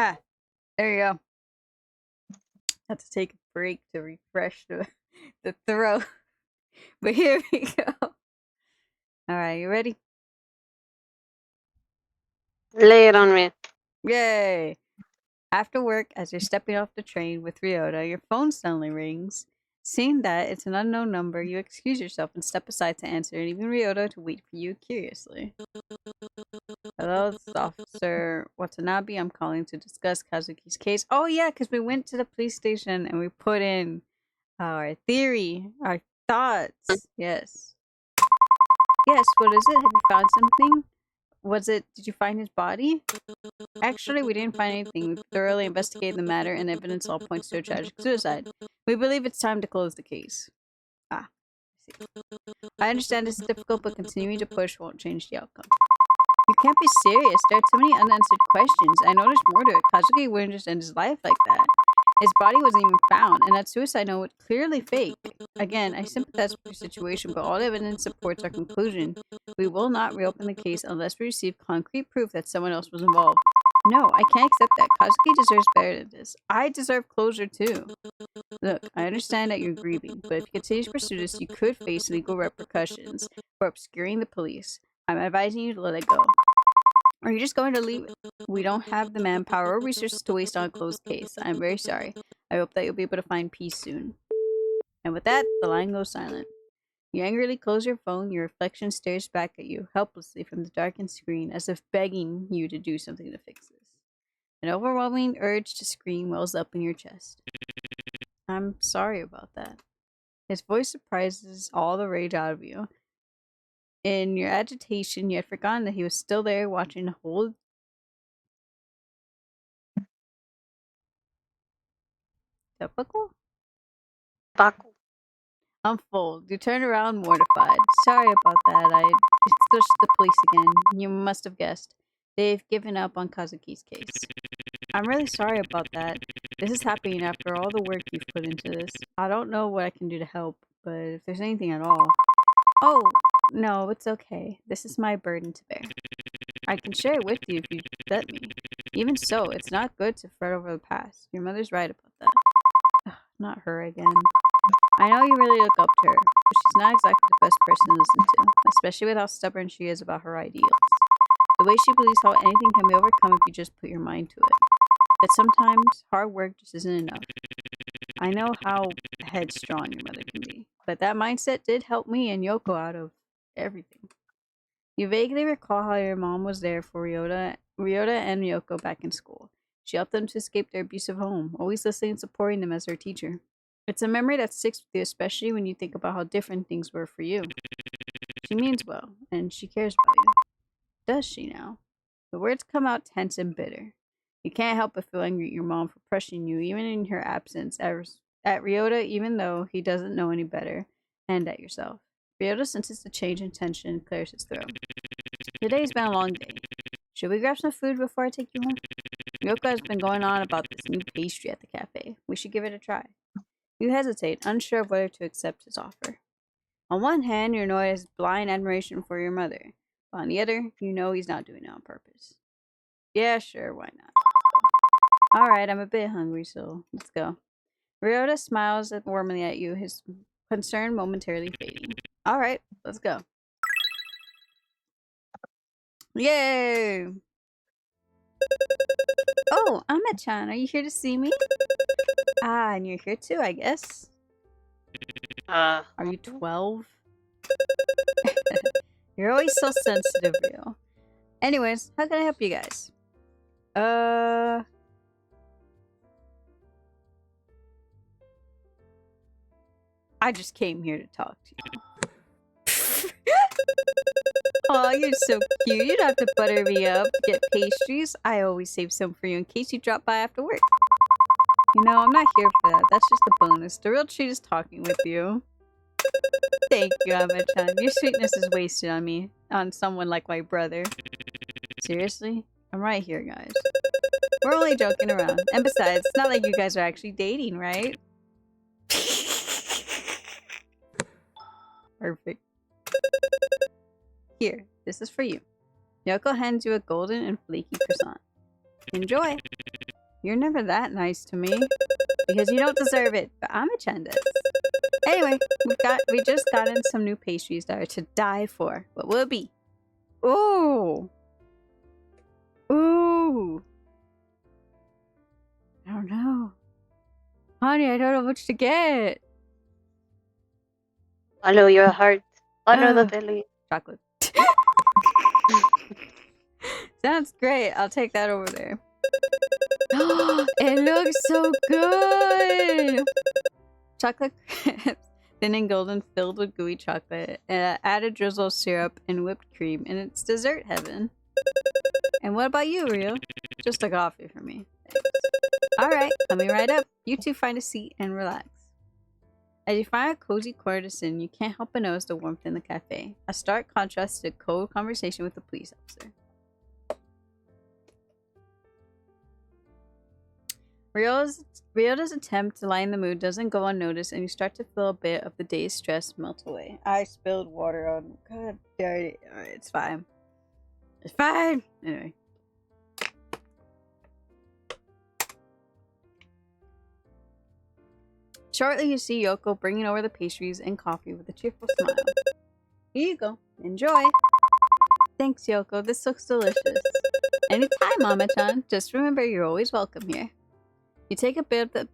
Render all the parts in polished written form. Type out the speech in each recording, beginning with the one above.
Ah, there you go. Have to take a break to refresh the throat. But here we go. Alright, you ready? Lay it on me. Yay! After work, as you're stepping off the train with Ryota, your phone suddenly rings. Seeing that it's an unknown number, you excuse yourself and step aside to answer, leaving Ryota to wait for you curiously. Hello, this is Officer Watanabe. I'm calling to discuss Kazuki's case. Oh yeah, because we went to the police station and we put in our theory, our thoughts. Yes. Yes, what is it? Have you found something? Did you find his body? Actually, we didn't find anything. We thoroughly investigated the matter, and evidence all points to a tragic suicide. We believe it's time to close the case. Ah, I see. I understand this is difficult, but continuing to push won't change the outcome. You can't be serious. There are too many unanswered questions. I know there's more to it. Kazuki wouldn't just end his life like that. His body wasn't even found, and that suicide note was clearly fake. Again, I sympathize with your situation, but all the evidence supports our conclusion. We will not reopen the case unless we receive concrete proof that someone else was involved. No, I can't accept that. Kazuki deserves better than this. I deserve closure too. Look, I understand that you're grieving, but if you continue to pursue this, you could face legal repercussions for obscuring the police. I'm advising you to let it go. Are you just going to leave it? We don't have the manpower or resources to waste on a closed case. I'm very sorry. I hope that you'll be able to find peace soon. And with that, the line goes silent. You angrily close your phone, your reflection stares back at you, helplessly from the darkened screen, as if begging you to do something to fix this. An overwhelming urge to scream wells up in your chest. I'm sorry about that. His voice surprises all the rage out of you. In your agitation, you had forgotten that he was still there watching the whole debacle Baku. unfold. You turn around mortified. Sorry about that. It's just the police again. You must have guessed. They've given up on Kazuki's case. I'm really sorry about that. This is happening after all the work you've put into this. I don't know what I can do to help, but if there's anything at all. Oh, no, it's okay. This is my burden to bear. I can share it with you if you let me. Even so, it's not good to fret over the past. Your mother's right about that. Ugh, not her again. I know you really look up to her, but she's not exactly the best person to listen to, especially with how stubborn she is about her ideals. The way she believes how anything can be overcome if you just put your mind to it. That sometimes hard work just isn't enough. I know how headstrong your mother can be, but that mindset did help me and Yoko out of everything. You vaguely recall how your mom was there for Ryota and Yoko back in school. She helped them to escape their abusive home, always listening and supporting them as their teacher. It's a memory that sticks with you, especially when you think about how different things were for you. She means well, and she cares about you. Does she now? The words come out tense and bitter. You can't help but feel angry at your mom for pressuring you, even in her absence, at Ryota, even though he doesn't know any better, and at yourself. Ryota senses the change in tension and clears his throat. Today's been a long day. Should we grab some food before I take you home? Yoko has been going on about this new pastry at the cafe. We should give it a try. You hesitate, unsure of whether to accept his offer. On one hand, you're annoyed at his blind admiration for your mother, but on the other, you know he's not doing it on purpose. Yeah, sure, why not? Alright, I'm a bit hungry, so let's go. Ryota smiles warmly at you, his concern momentarily fading. Alright, let's go. Yay! Oh, Ame-chan, are you here to see me? Ah, and you're here too, I guess. Are you 12? You're always so sensitive, Ryo. Anyways, how can I help you guys? I just came here to talk to you. Oh, you're so cute. You don't have to butter me up to get pastries. I always save some for you in case you drop by after work. You know, I'm not here for that. That's just a bonus. The real treat is talking with you. Thank you, Ame-chan. Your sweetness is wasted on me. On someone like my brother. Seriously? I'm right here, guys. We're only joking around. And besides, it's not like you guys are actually dating, right? Perfect. Here, this is for you. Yoko hands you a golden and flaky croissant. Enjoy! You're never that nice to me. Because you don't deserve it, but Ama-chan does. Anyway, we just got in some new pastries that are to die for. What will it be? Ooh. Ooh. I don't know. Honey, I don't know which to get. Follow your heart. Follow the belly. Chocolate. Sounds great. I'll take that over there. It looks so good. Chocolate crepes, thin and golden, filled with gooey chocolate, add a drizzle of syrup and whipped cream, and it's dessert heaven. And what about you, Rio? Just a coffee for me. Thanks. Alright, coming right up. You two find a seat and relax. As you find a cozy corner to sit in, you can't help but notice the warmth in the cafe. A stark contrast to a cold conversation with the police officer. Ryota's attempt to lighten the mood doesn't go unnoticed, and you start to feel a bit of the day's stress melt away. I spilled water on. God damn it. Alright, it's fine. It's fine! Anyway. Shortly, you see Yoko bringing over the pastries and coffee with a cheerful smile. Here you go. Enjoy! Thanks, Yoko. This looks delicious. Anytime, Mama-chan. Just remember you're always welcome here. You take a bit of the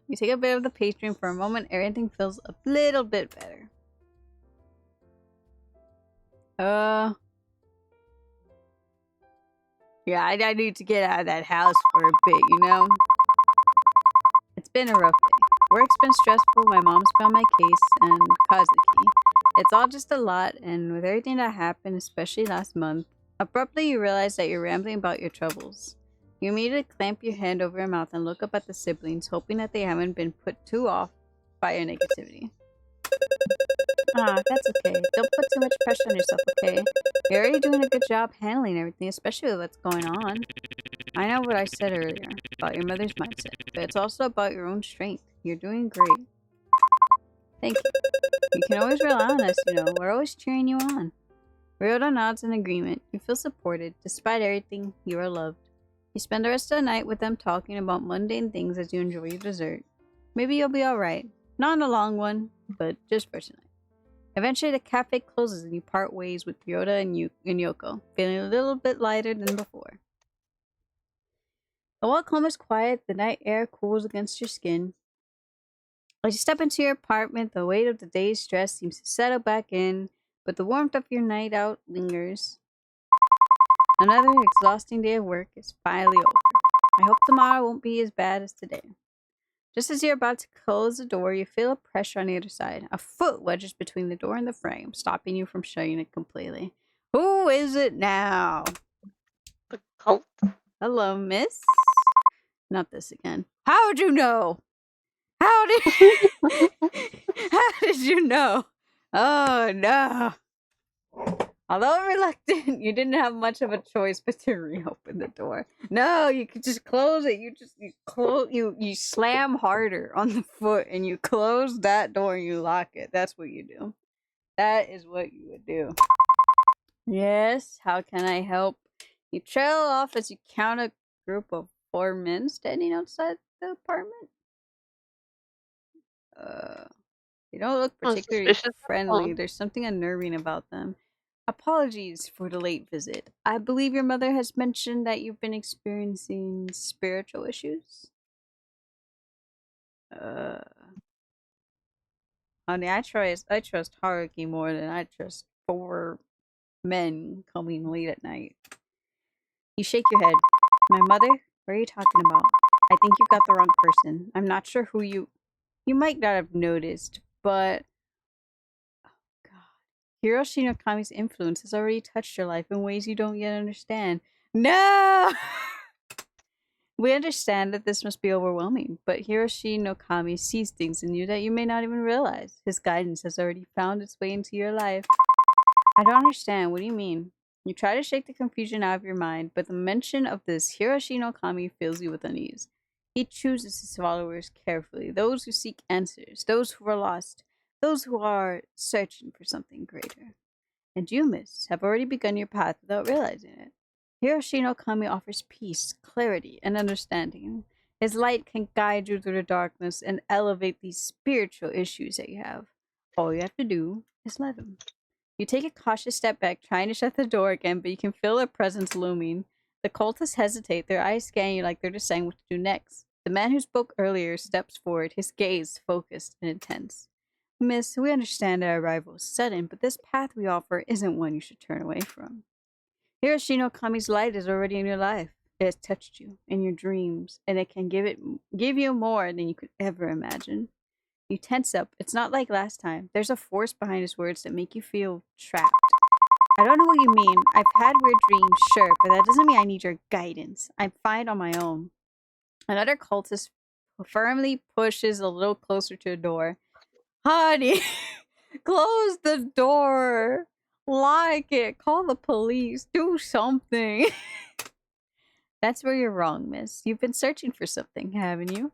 you take a bit of the pastry, and for a moment everything feels a little bit better. Yeah, I need to get out of that house for a bit, you know? It's been a rough day. Work's been stressful, my mom's been on my case, and Kazuki. It's all just a lot, and with everything that happened, especially last month, abruptly you realize that you're rambling about your troubles. You immediately clamp your hand over your mouth and look up at the siblings, hoping that they haven't been put too off by your negativity. Ah, that's okay. Don't put too much pressure on yourself, okay? You're already doing a good job handling everything, especially with what's going on. I know what I said earlier about your mother's mindset, but it's also about your own strength. You're doing great. Thank you. You can always rely on us, you know. We're always cheering you on. Ryota nods in agreement. You feel supported. Despite everything, you are loved. You spend the rest of the night with them talking about mundane things as you enjoy your dessert. Maybe you'll be alright. Not in a long one, but just for tonight. Eventually, the cafe closes and you part ways with Ryota and Yoko, feeling a little bit lighter than before. The walk home is quiet, the night air cools against your skin. As you step into your apartment, the weight of the day's stress seems to settle back in, but the warmth of your night out lingers. Another exhausting day of work is finally over. I hope tomorrow won't be as bad as today. Just as you're about to close the door, you feel a pressure on the other side. A foot wedges between the door and the frame, stopping you from shutting it completely. Who is it now? The cult. Hello, miss. Not this again. How'd you know? How did you know? Oh no. Although reluctant, you didn't have much of a choice but to reopen the door. No, you could just close it. You slam harder on the foot and you close that door and you lock it. That's what you do. That is what you would do. Yes, how can I help? You trail off as you count a group of 4 men standing outside the apartment. They don't look particularly friendly. There's something unnerving about them. Apologies for the late visit. I believe your mother has mentioned that you've been experiencing spiritual issues. Honey, I trust Haruki more than I trust 4 men coming late at night. You shake your head. My mother? What are you talking about? I think you got the wrong person. I'm not sure who you might not have noticed, but Hiroshi Nakami's influence has already touched your life in ways you don't yet understand. No! We understand that this must be overwhelming, but Hiroshi Nakami sees things in you that you may not even realize. His guidance has already found its way into your life. I don't understand. What do you mean? You try to shake the confusion out of your mind, but the mention of this Hiroshi Nakami fills you with unease. He chooses his followers carefully, those who seek answers, those who are lost, those who are searching for something greater. And you, miss, have already begun your path without realizing it. Hiroshi no Kami offers peace, clarity, and understanding. His light can guide you through the darkness and elevate these spiritual issues that you have. All you have to do is let him. You take a cautious step back, trying to shut the door again, but you can feel a presence looming. The cultists hesitate, their eyes scan you like they're deciding what to do next. The man who spoke earlier steps forward, his gaze focused and intense. Miss, we understand our arrival is sudden, but this path we offer isn't one you should turn away from. Hiroshi no Kami's light is already in your life. It has touched you in your dreams, and it can give you more than you could ever imagine. You tense up. It's not like last time. There's a force behind his words that make you feel trapped. I don't know what you mean. I've had weird dreams, sure, but that doesn't mean I need your guidance. I'm fine on my own. Another cultist firmly pushes a little closer to the door. Honey, close the door. Lock it. Call the police. Do something. That's where you're wrong, miss. You've been searching for something, haven't you?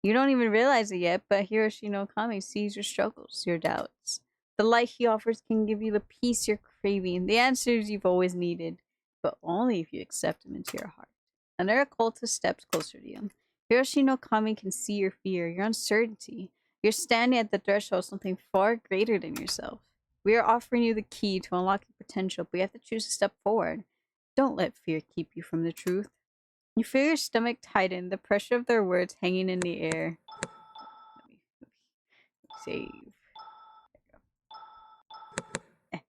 You don't even realize it yet, but Hiroshi no Kami sees your struggles, your doubts. The light he offers can give you the peace you're craving, the answers you've always needed, but only if you accept him into your heart. Another occultist steps closer to you. Hiroshi no Kami can see your fear, your uncertainty. You're standing at the threshold of something far greater than yourself. We are offering you the key to unlock your potential, but you have to choose to step forward. Don't let fear keep you from the truth. You feel your stomach tighten, the pressure of their words hanging in the air. Let me save. Eh.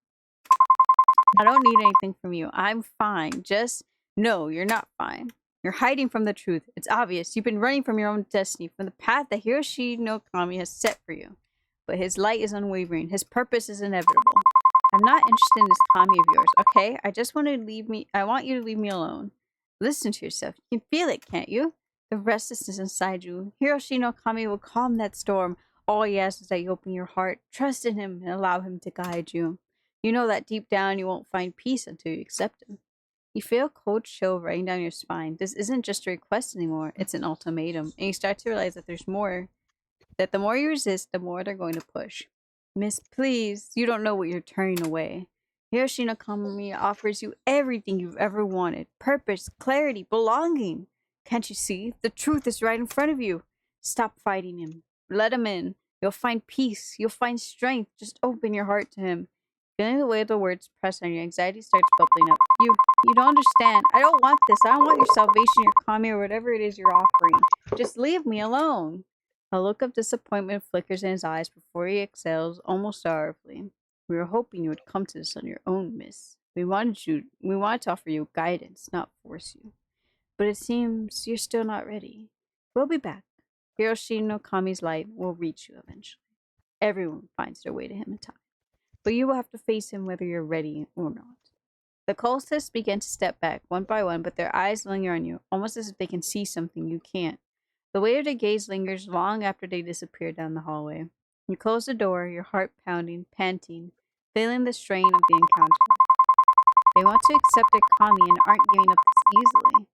I don't need anything from you. I'm fine. Just no, you're not fine. You're hiding from the truth. It's obvious. You've been running from your own destiny, from the path that Hiroshi no Kami has set for you. But his light is unwavering. His purpose is inevitable. I'm not interested in this Kami of yours, okay? I want you to leave me alone. Listen to yourself. You can feel it, can't you? The restlessness inside you. Hiroshi no Kami will calm that storm. All he asks is that you open your heart, trust in him, and allow him to guide you. You know that deep down you won't find peace until you accept him. You feel a cold chill running down your spine. This isn't just a request anymore, it's an ultimatum. And you start to realize that there's more. That the more you resist, the more they're going to push. Miss, please, you don't know what you're turning away. Hiroshi no Kami offers you everything you've ever wanted. Purpose, clarity, belonging. Can't you see? The truth is right in front of you. Stop fighting him. Let him in. You'll find peace. You'll find strength. Just open your heart to him. Feeling the way the words press on your anxiety starts bubbling up. You don't understand. I don't want this. I don't want your salvation, your Kami, or whatever it is you're offering. Just leave me alone. A look of disappointment flickers in his eyes before he exhales almost sorrowfully. We were hoping you would come to this on your own, miss. We wanted to offer you guidance, not force you. But it seems you're still not ready. We'll be back. Hiroshi no Kami's light will reach you eventually. Everyone finds their way to him in time. But you will have to face him whether you're ready or not. The cultists begin to step back one by one, but their eyes linger on you, almost as if they can see something you can't. The weight of their gaze lingers long after they disappear down the hallway. You close the door, your heart pounding, panting, feeling the strain of the encounter. They want to accept their Kami and aren't giving up this easily.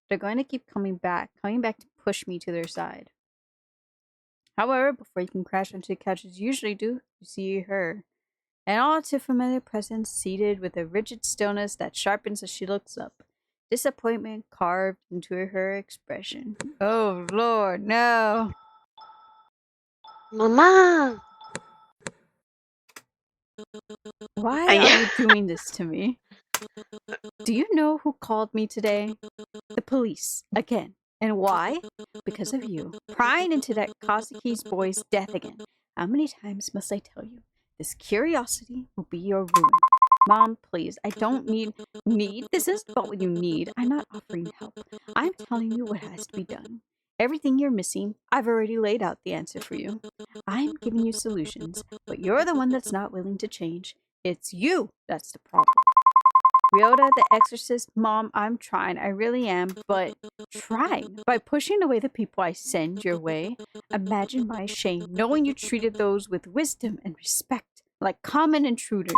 They're going to keep coming back to push me to their side. However, before you can crash onto the couch as you usually do, you see her. An all too familiar presence seated with a rigid stillness that sharpens as she looks up. Disappointment carved into her expression. Oh, Lord, no. Mama! Why are you doing this to me? Do you know who called me today? The police, again. And why? Because of you. Prying into that Kazuki's boy's death again. How many times must I tell you? This curiosity will be your ruin. Mom, please, I don't need. This isn't about what you need. I'm not offering help. I'm telling you what has to be done. Everything you're missing, I've already laid out the answer for you. I'm giving you solutions, but you're the one that's not willing to change. It's you that's the problem. Ryota, the exorcist, Mom, I'm trying. I really am, but trying. By pushing away the people I send your way, imagine my shame, knowing you treated those with wisdom and respect, like common intruders.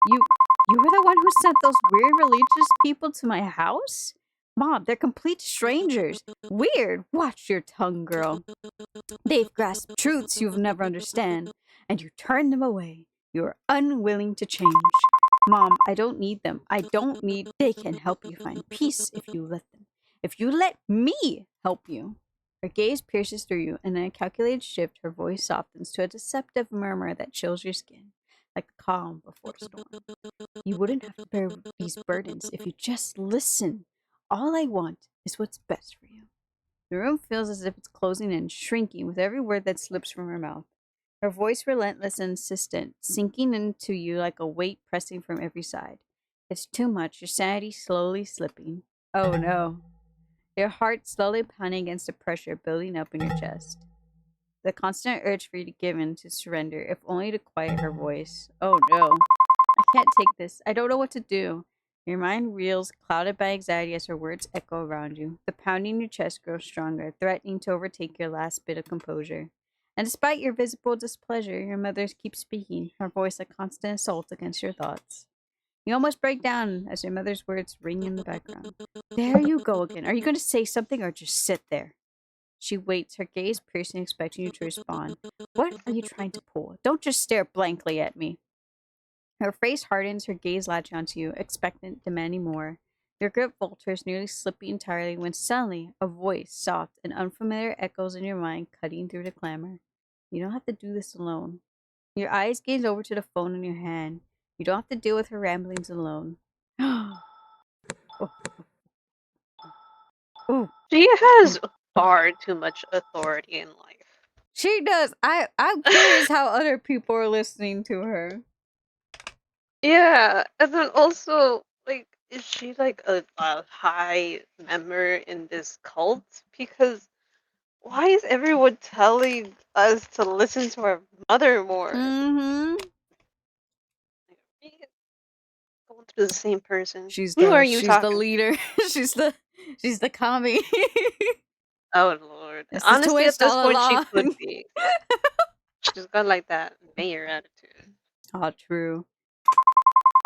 You were the one who sent those weird religious people to my house? Mom, they're complete strangers. Weird. Watch your tongue, girl. They've grasped truths you'll never understand, and you turn them away. You're unwilling to change. Mom, I don't need them. I don't need. They can help you find peace if you let them. If you let me help you. Her gaze pierces through you, and in a calculated shift, her voice softens to a deceptive murmur that chills your skin, like a calm before a storm. You wouldn't have to bear these burdens if you just listen. All I want is what's best for you. The room feels as if it's closing in, shrinking with every word that slips from her mouth. Her voice relentless and insistent, sinking into you like a weight pressing from every side. It's too much, your sanity slowly slipping. Oh no. Your heart slowly pounding against the pressure building up in your chest. The constant urge for you to give in, to surrender, if only to quiet her voice. Oh no. I can't take this. I don't know what to do. Your mind reels, clouded by anxiety as her words echo around you. The pounding in your chest grows stronger, threatening to overtake your last bit of composure. And despite your visible displeasure, your mother keeps speaking, her voice a constant assault against your thoughts. You almost break down as your mother's words ring in the background. There you go again. Are you going to say something or just sit there? She waits, her gaze piercing, expecting you to respond. What are you trying to pull? Don't just stare blankly at me. Her face hardens, her gaze latching onto you, expectant, demanding more. Your grip falters, nearly slipping entirely, when suddenly a voice, soft and unfamiliar, echoes in your mind, cutting through the clamor. You don't have to do this alone. Your eyes gaze over to the phone in your hand. You don't have to deal with her ramblings alone. Oh, oh, She has far too much authority in life. she does. I'm curious how other people are listening to her. Yeah, and then also, like, is she like a high member in this cult? Because why is everyone telling us to listen to our mother more? Mm-hmm. Like, are we going through the same person? She's Who the are you she's the talking to? leader. she's the commie. Oh Lord. It's the Honestly, at twist this all point, she along. could be. She's got like that mayor attitude. Oh, true.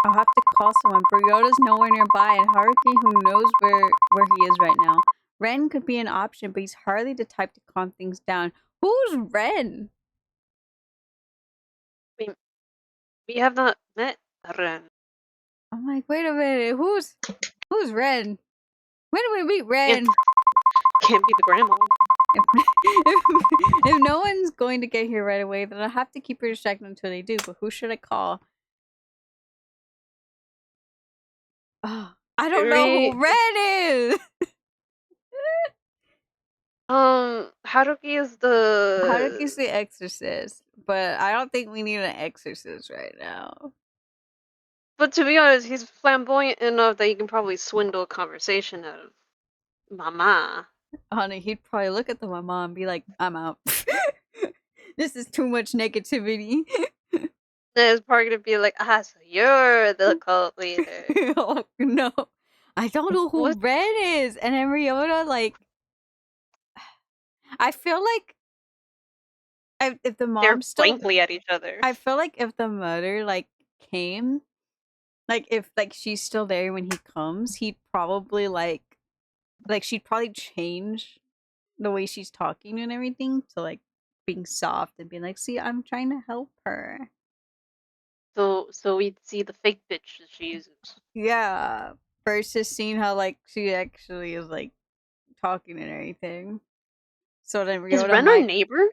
I'll have to call someone. Briota's nowhere nearby, and Haruki, who knows where he is right now. Ren could be an option, but he's hardly the type to calm things down. Who's Ren? We we have not met Ren. I'm like, wait a minute. Who's Ren? When did we meet It Ren? can't be the grandma. If no one's going to get here right away, then I'll have to keep her distracted until they do. But who should I call? Oh, I don't know We who Ren is. Haruki is the. Haruki's the exorcist, but I don't think we need an exorcist right now. But to be honest, he's flamboyant enough that you can probably swindle a conversation out of Mama. Honey, he'd probably look at the mama and be like, I'm out. This is too much negativity. Then it's probably gonna be like, ah, so you're the cult leader. Oh, no. I don't know who What? Ren is. And then Ryota, like, I feel like if the Stare mom still, blankly at each other. I feel like if the mother, like, came, like, if, like, she's still there when he comes, he'd probably, like, she'd probably change the way she's talking and everything to, like, being soft and being like, see, I'm trying to help her. So we'd see the fake bitch that she uses. Yeah. Versus seeing how, like, she actually is, like, talking and everything. So then Is Ryota Ren our might. neighbor?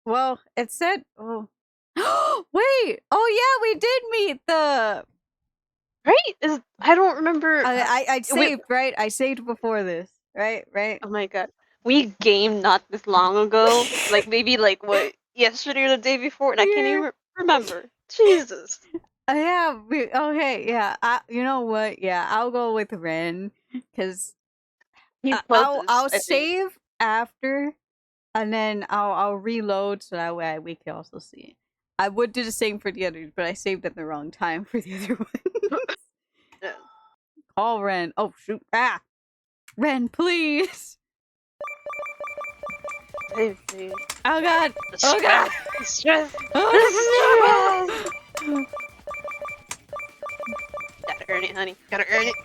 Well, it said. Oh. Wait! Oh, yeah, we did meet the. Right? I don't remember. I We, saved, right? I saved before this. Right? Right? oh my god, we gamed not this long ago. Like maybe like what yesterday or the day before, and I can't Yeah. even remember. Jesus. Yeah. Okay. Yeah. You know what? Yeah. I'll go with Ren. Because He's I'll closest, I think. save after. And then I'll reload so that way we can also see it. I would do the same for the others, but I saved at the wrong time for the other one. Yeah. Call Ren. Oh shoot! Ah, Ren, please. Save me. Oh god! The Oh god! stress. The stress. Oh The stress. Gotta earn it, honey. Gotta earn it.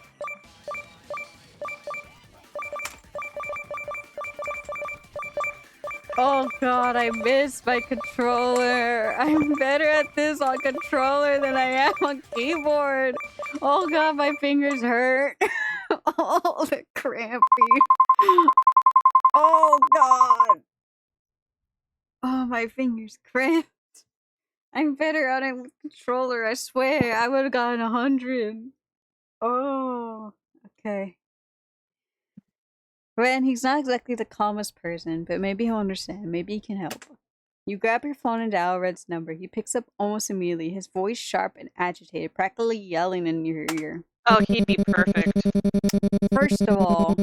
Oh god, I missed my controller. I'm better at this on controller than I am on keyboard. Oh god, my fingers hurt. Oh, they're crampy. Oh god. Oh, my fingers cramped. I'm better at it with controller, I swear. I would have gotten 100. Oh, okay. Ren, he's not exactly the calmest person, but maybe he'll understand. Maybe he can help. You grab your phone and dial Red's number. He picks up almost immediately, his voice sharp and agitated, practically yelling in your ear. Oh, he'd be perfect. First of all,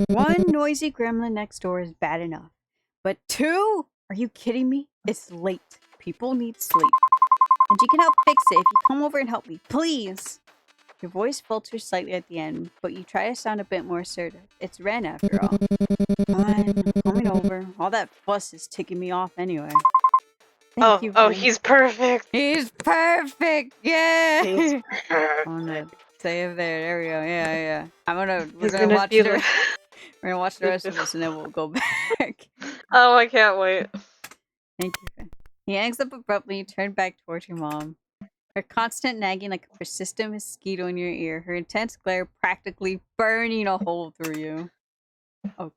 one noisy gremlin next door is bad enough. But two? Are you kidding me? It's late. People need sleep. And you can help fix it if you come over and help me, please. Your voice falters slightly at the end, but you try to sound a bit more assertive. It's Ren, after all. Fine, I'm coming over. All that fuss is ticking me off anyway. Thank you, Oh, Ren. he's perfect. He's perfect! Yeah! He's I'm gonna perfect. save there. There we go. Yeah. We're He's gonna watch be the we're gonna watch the rest of this and then we'll go back. Oh, I can't wait. Thank you, Ren. He hangs up abruptly, turned back towards your mom. Her constant nagging like a persistent mosquito in your ear, her intense glare practically burning a hole through you.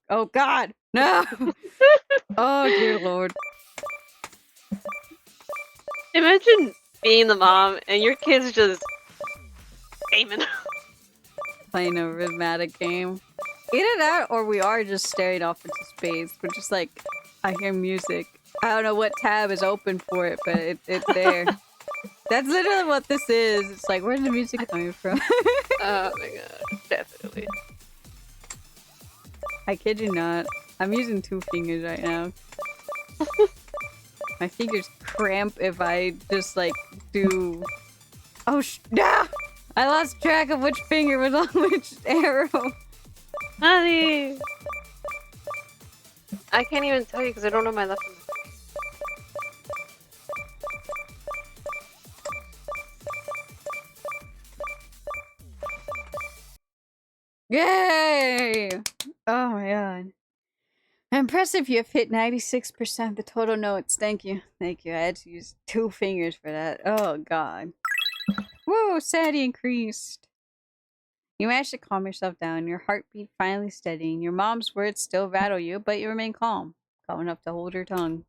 Oh god! No! Oh dear lord. Imagine being the mom and your kid's just aiming. Playing a rhythmatic game. Either that or we are just staring off into space. We're just like, I hear music. I don't know what tab is open for it, but it's there. That's literally what this is. It's like, where's the music coming from? Oh my god, definitely. I kid you not. I'm using 2 fingers right now. My fingers cramp if I just like do... Oh no! I lost track of which finger was on which arrow. Honey! I can't even tell you because I don't know my left and Yay! Oh my god. Impressive, you have hit 96% of the total notes. Thank you. I had to use 2 fingers for that. Oh god. Whoa, sanity increased. You managed to calm yourself down, your heartbeat finally steadying. Your mom's words still rattle you, but you remain calm enough to hold your tongue.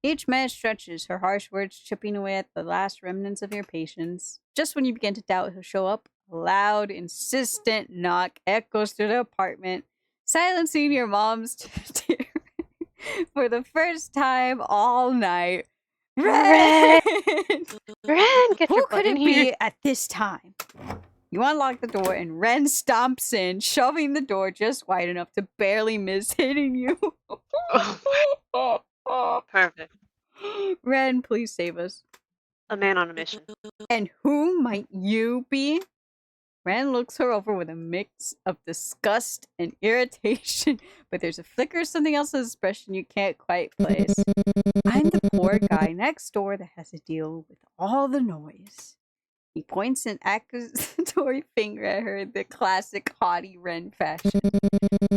Each minute stretches, her harsh words chipping away at the last remnants of your patience. Just when you begin to doubt he'll show up, a loud, insistent knock echoes through the apartment, silencing your mom's tears for the first time all night. Ren! Ren, get Who your could butt in it here. be at this time? You unlock the door and Ren stomps in, shoving the door just wide enough to barely miss hitting you. Oh, perfect. Ren, please save us. A man on a mission. And who might you be? Ren looks her over with a mix of disgust and irritation, but there's a flicker of something else in his expression you can't quite place. I'm the poor guy next door that has to deal with all the noise. He points an accusatory finger at her in the classic haughty Ren fashion.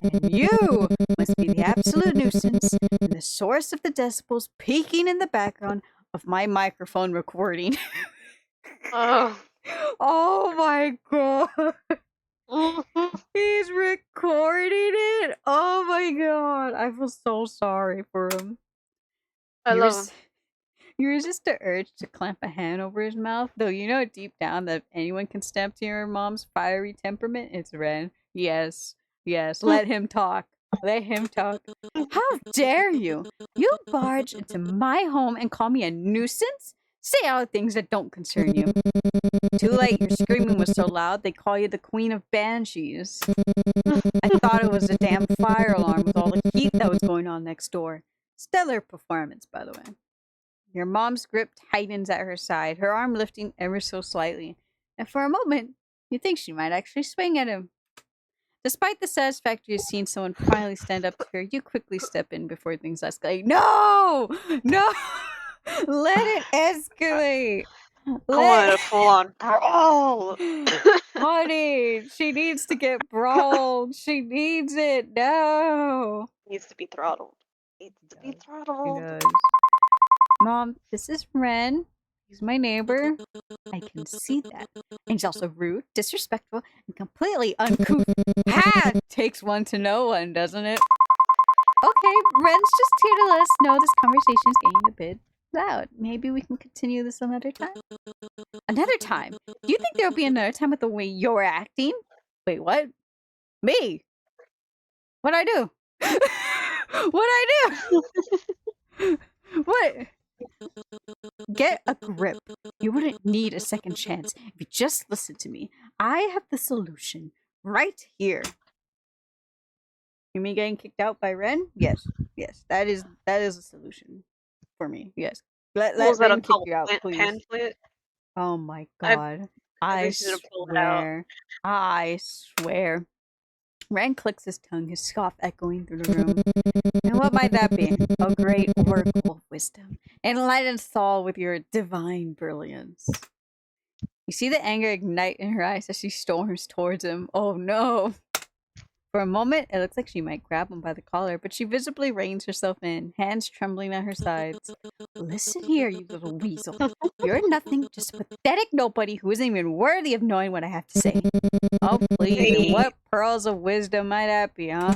And you must be the absolute nuisance and the source of the decibels peaking in the background of my microphone recording. Oh. Oh my god. He's recording it. Oh my god. I feel so sorry for him. I love him. You resist the urge to clamp a hand over his mouth, though you know deep down that if anyone can stamp to your mom's fiery temperament, it's Ren. Yes, let him talk. Let him talk. How dare you? You barge into my home and call me a nuisance? Say all the things that don't concern you. Too late, your screaming was so loud they call you the Queen of Banshees. I thought it was a damn fire alarm with all the heat that was going on next door. Stellar performance, by the way. Your mom's grip tightens at her side, her arm lifting ever so slightly, and for a moment, you think she might actually swing at him. Despite the satisfaction of seeing someone finally stand up to her, you quickly step in before things escalate. No! Let it escalate! I want a full-on brawl! Honey, she needs to get brawled. She needs it. No! Needs to be throttled. Needs He to be does. He throttled. does. Mom, this is Ren. He's my neighbor. I can see that. And he's also rude, disrespectful, and completely uncouth. Ha! Takes one to know one, doesn't it? Okay, Ren's just here to let us know this conversation is getting a bit loud. Maybe we can continue this another time? Another time? Do you think there'll be another time with the way you're acting? Wait, what? Me? What'd I do? What'd I do? What? Get a grip. You wouldn't need a second chance if you just listen to me. I have the solution right here. You mean getting kicked out by Ren? Yes. Yes. That is a solution for me. Yes. Let Was that a Ren kick cult you out, please. pamphlet? Oh my I god. I I think she's gonna pull it out. swear. I swear. Ren clicks his tongue, his scoff echoing through the room. And what might that be? A great oracle of wisdom. Enlighten us all with your divine brilliance. You see the anger ignite in her eyes as she storms towards him. Oh no. For a moment, it looks like she might grab him by the collar, but she visibly reins herself in, hands trembling at her sides. Listen here, you little weasel. You're nothing, just a pathetic nobody who isn't even worthy of knowing what I have to say. Oh, please, and Hey, what pearls of wisdom might that be, huh?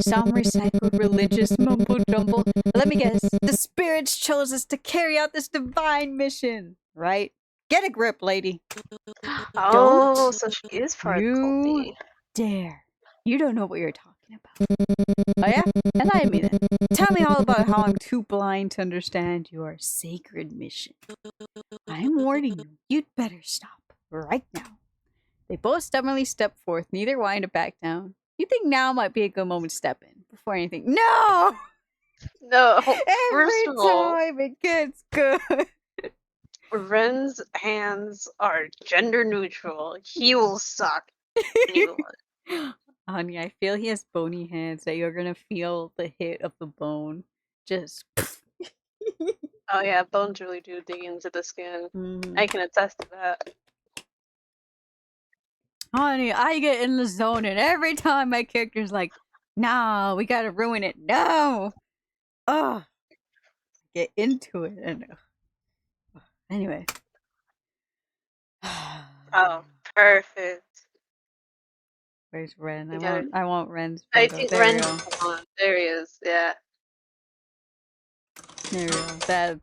Some recycled religious mumbo jumbo. Let me guess, the spirits chose us to carry out this divine mission, right? Get a grip, lady. oh, Don't so she is part you culty. dare. You don't know what you're talking about. Oh yeah? Enlighten me then. Tell me all about how I'm too blind to understand your sacred mission. I'm warning you. You'd better stop. Right now. They both stubbornly step forth, neither wanting to back down. You think now might be a good moment to step in before anything. No! No, first Every of all, time it gets good. Ren's hands are gender neutral. He will suck anyone. Honey, I feel he has bony hands that you're gonna feel the hit of the bone. Just. Oh yeah, bones really do dig into the skin. Mhm. I can attest to that. Honey, I get in the zone, and every time my character's like, "No, we gotta ruin it." No, oh, get into it. And anyway, Oh, perfect. where's Ren? You I gotta. want, I want Ren's I photo. think There we Ren. go. Come on, there he is. Yeah. There we go.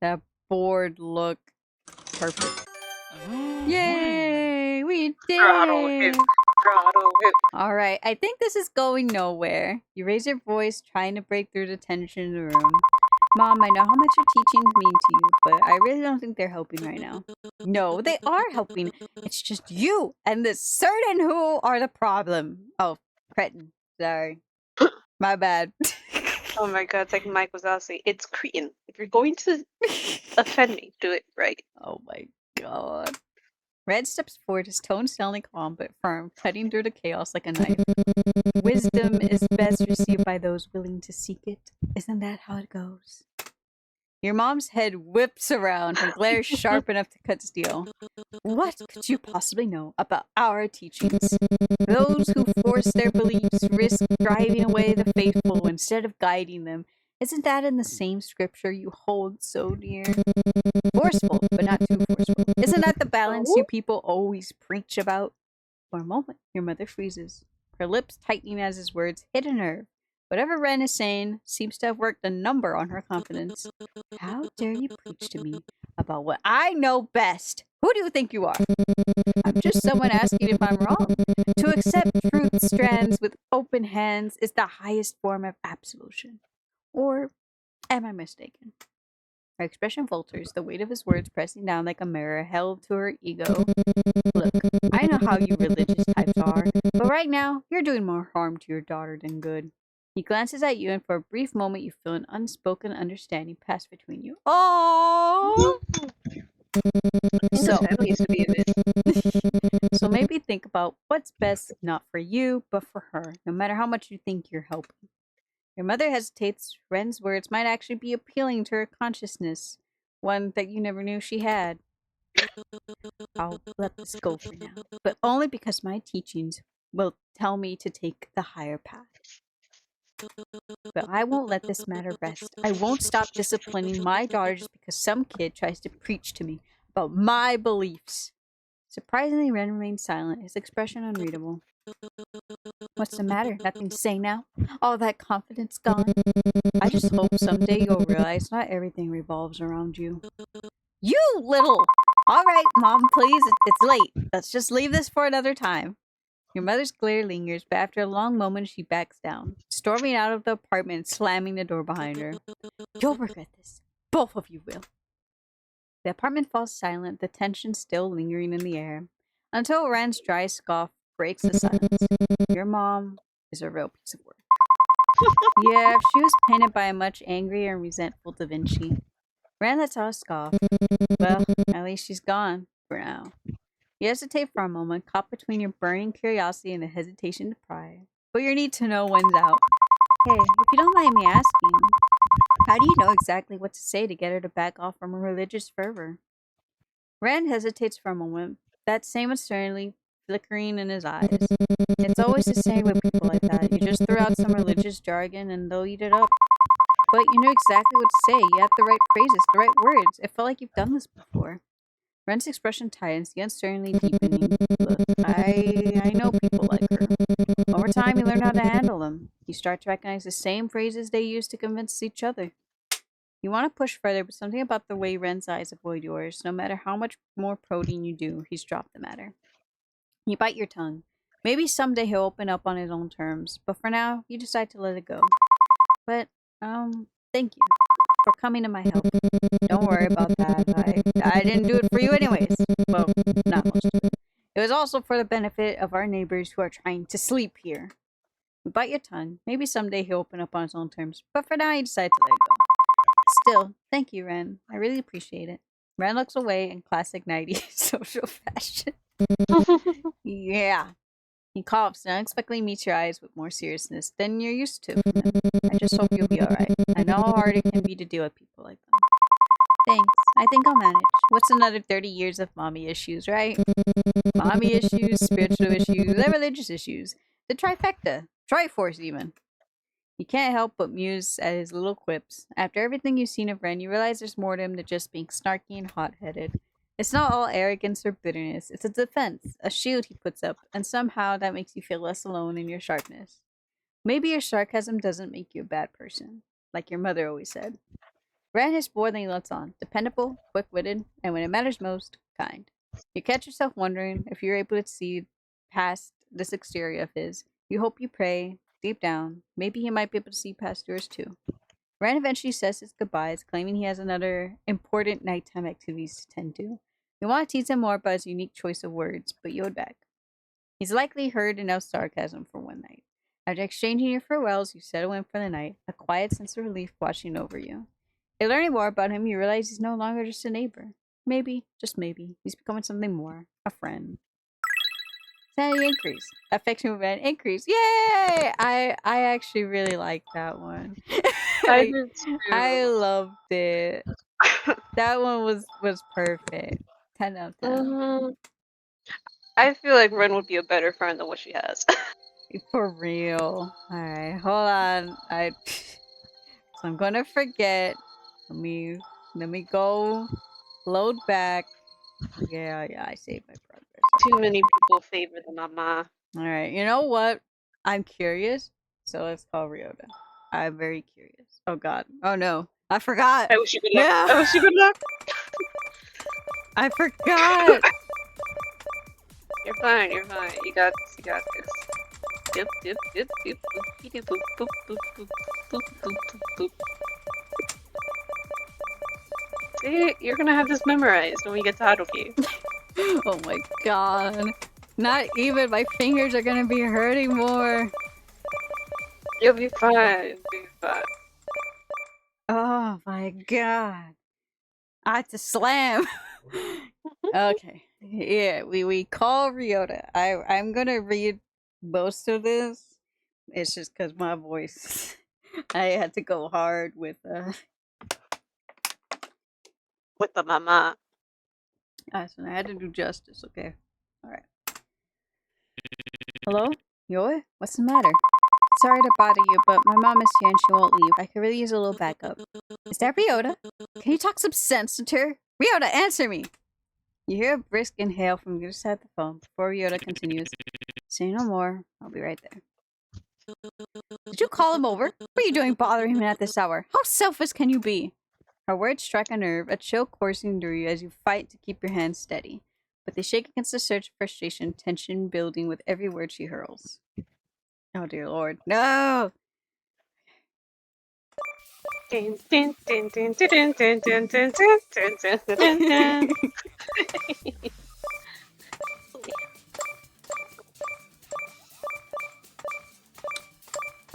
That bored look, perfect. Yay! We did Throttle him. it! Throttle him. Alright, I think this is going nowhere. You raise your voice, trying to break through the tension in the room. Mom, I know how much your teachings mean to you, but I really don't think they're helping right now. No, they are helping. It's just you and this certain who are the problem. Oh, cretin. Sorry. My bad. Oh my god, it's like Mike Wazowski. It's Cretan. If you're going to offend me, do it right. Oh my god. Red steps forward, his tone sounding calm but firm, cutting through the chaos like a knife. Wisdom is best received by those willing to seek it. Isn't that how it goes? Your mom's head whips around, her glare sharp enough to cut steel. What could you possibly know about our teachings? Those who force their beliefs risk driving away the faithful instead of guiding them. Isn't that in the same scripture you hold so dear? Forceful, but not too forceful. Isn't that the balance you Oh, people always preach about? For a moment, your mother freezes, her lips tightening as his words hit a nerve. Whatever Ren is saying seems to have worked a number on her confidence. How dare you preach to me about what I know best? Who do you think you are? I'm just someone asking if I'm wrong. To accept truth strands with open hands is the highest form of absolution. Or am I mistaken? Her expression falters, the weight of his words pressing down like a mirror held to her ego. Look, I know how you religious types are, but right now, you're doing more harm to your daughter than good. He glances at you, and for a brief moment, you feel an unspoken understanding pass between you. Oh! I think this So, family used to be a bit. so maybe think about what's best not for you, but for her, no matter how much you think you're helping. Your mother hesitates. Ren's words might actually be appealing to her consciousness, one that you never knew she had. I'll let this go for now, but only because my teachings will tell me to take the higher path. But I won't let this matter rest. I won't stop disciplining my daughter just because some kid tries to preach to me about my beliefs. Surprisingly, Ren remained silent, his expression unreadable. What's the matter? Nothing to say now? All that confidence gone? I just hope someday you'll realize not everything revolves around you. You little! Alright, Mom, please, it's late. Let's just leave this for another time. Your mother's glare lingers, but after a long moment, she backs down, storming out of the apartment and slamming the door behind her. You'll regret this. Both of you will. The apartment falls silent, the tension still lingering in the air, until Ren's dry scoff breaks the silence. Your mom is a real piece of work. Yeah, she was painted by a much angrier and resentful Da Vinci. Ren lets out a scoff. Well, at least she's gone, for now. You hesitate for a moment, caught between your burning curiosity and the hesitation to pry. But your need to know wins out. Hey, if you don't mind me asking, how do you know exactly what to say to get her to back off from her religious fervor? Rand hesitates for a moment, that same uncertainty flickering in his eyes. It's always the same with people like that. You just throw out some religious jargon and they'll eat it up. But you know exactly what to say. You have the right phrases, the right words. It felt like you've done this before. Ren's expression tightens, the uncertainty deepening. Look, I know people like her. Over time, you learn how to handle them. You start to recognize the same phrases they use to convince each other. You want to push further, but something about the way Ren's eyes avoid yours, no matter how much more prodding you do, he's dropped the matter. You bite your tongue. Maybe someday he'll open up on his own terms, but for now, you decide to let it go. But, thank you for coming to my help. Don't worry about that. I didn't do it for you anyways. Well, not most of it. It was also for the benefit of our neighbors who are trying to sleep here. You bite your tongue. Maybe someday he'll open up on his own terms, but for now, you decide to let it go. Still, thank you, Ren. I really appreciate it. Ren looks away in classic 90s social fashion. Yeah. He coughs and unexpectedly meets your eyes with more seriousness than you're used to from him. I just hope you'll be alright. I know how hard it can be to deal with people like them. Thanks. I think I'll manage. What's another 30 years of mommy issues, right? Mommy issues, spiritual issues, and religious issues. The trifecta. Triforce, even. You can't help but muse at his little quips. After everything you've seen of Ren, you realize there's more to him than just being snarky and hot-headed. It's not all arrogance or bitterness. It's a defense, a shield he puts up, and somehow that makes you feel less alone in your sharpness. Maybe your sarcasm doesn't make you a bad person, like your mother always said. Ren is more than he lets on. Dependable, quick-witted, and when it matters most, kind. You catch yourself wondering if you're able to see past this exterior of his. You hope, you pray, deep down, maybe he might be able to see past yours too. Ren eventually says his goodbyes, claiming he has another important nighttime activities to tend to. You want to tease him more about his unique choice of words, but you hold back. He's likely heard enough sarcasm for one night. After exchanging your farewells, you settle in for the night, a quiet sense of relief washing over you. In learning more about him, you realize he's no longer just a neighbor. Maybe, just maybe, he's becoming something more, a friend. Sanity increase. Affection with Ren increase. Yay! I actually really like that one. I I, did too. I loved it. That one was perfect. 10 out of 10. Mhm. I feel like Ren would be a better friend than what she has. For real. Alright, hold on. So I'm gonna forget. Let me go load back. Yeah, I saved my progress. Too many people favor the mama. Alright, you know what? I'm curious, so let's call Ryota. I'm very curious. Oh god. Oh no. I forgot. I wish you good luck. No! I wish you good luck. I forgot! You're fine. You're fine. You got this. You got this. Dip, dip, dip, dip, boop, dip, boop, boop, boop, boop, boop, boop, boop, boop. See, you're gonna have this memorized when we get to Haruki. Oh my god. Not even my fingers are gonna be hurting more. You'll be fine. You'll be fine. Oh my god. I had to slam. Okay. Yeah, we call Ryota. I'm gonna read most of this. It's just because my voice. I had to go hard with With the mama. so I had to do justice, okay. Alright. Hello? Yoe? What's the matter? Sorry to bother you, but my mom is here and she won't leave. I could really use a little backup. Is that Ryota? Can you talk some sense into her? Ryota, answer me! You hear a brisk inhale from the other side of the phone before Ryota continues. Say no more. I'll be right there. Did you call him over? What are you doing bothering him at this hour? How selfish can you be? Her words strike a nerve, a chill coursing through you as you fight to keep your hands steady. But they shake against the surge of frustration, tension building with every word she hurls. Oh dear lord. No! Dun, dun, dun, dun, dun, dun, dun, dun, dun, dun, dun, dun, dun.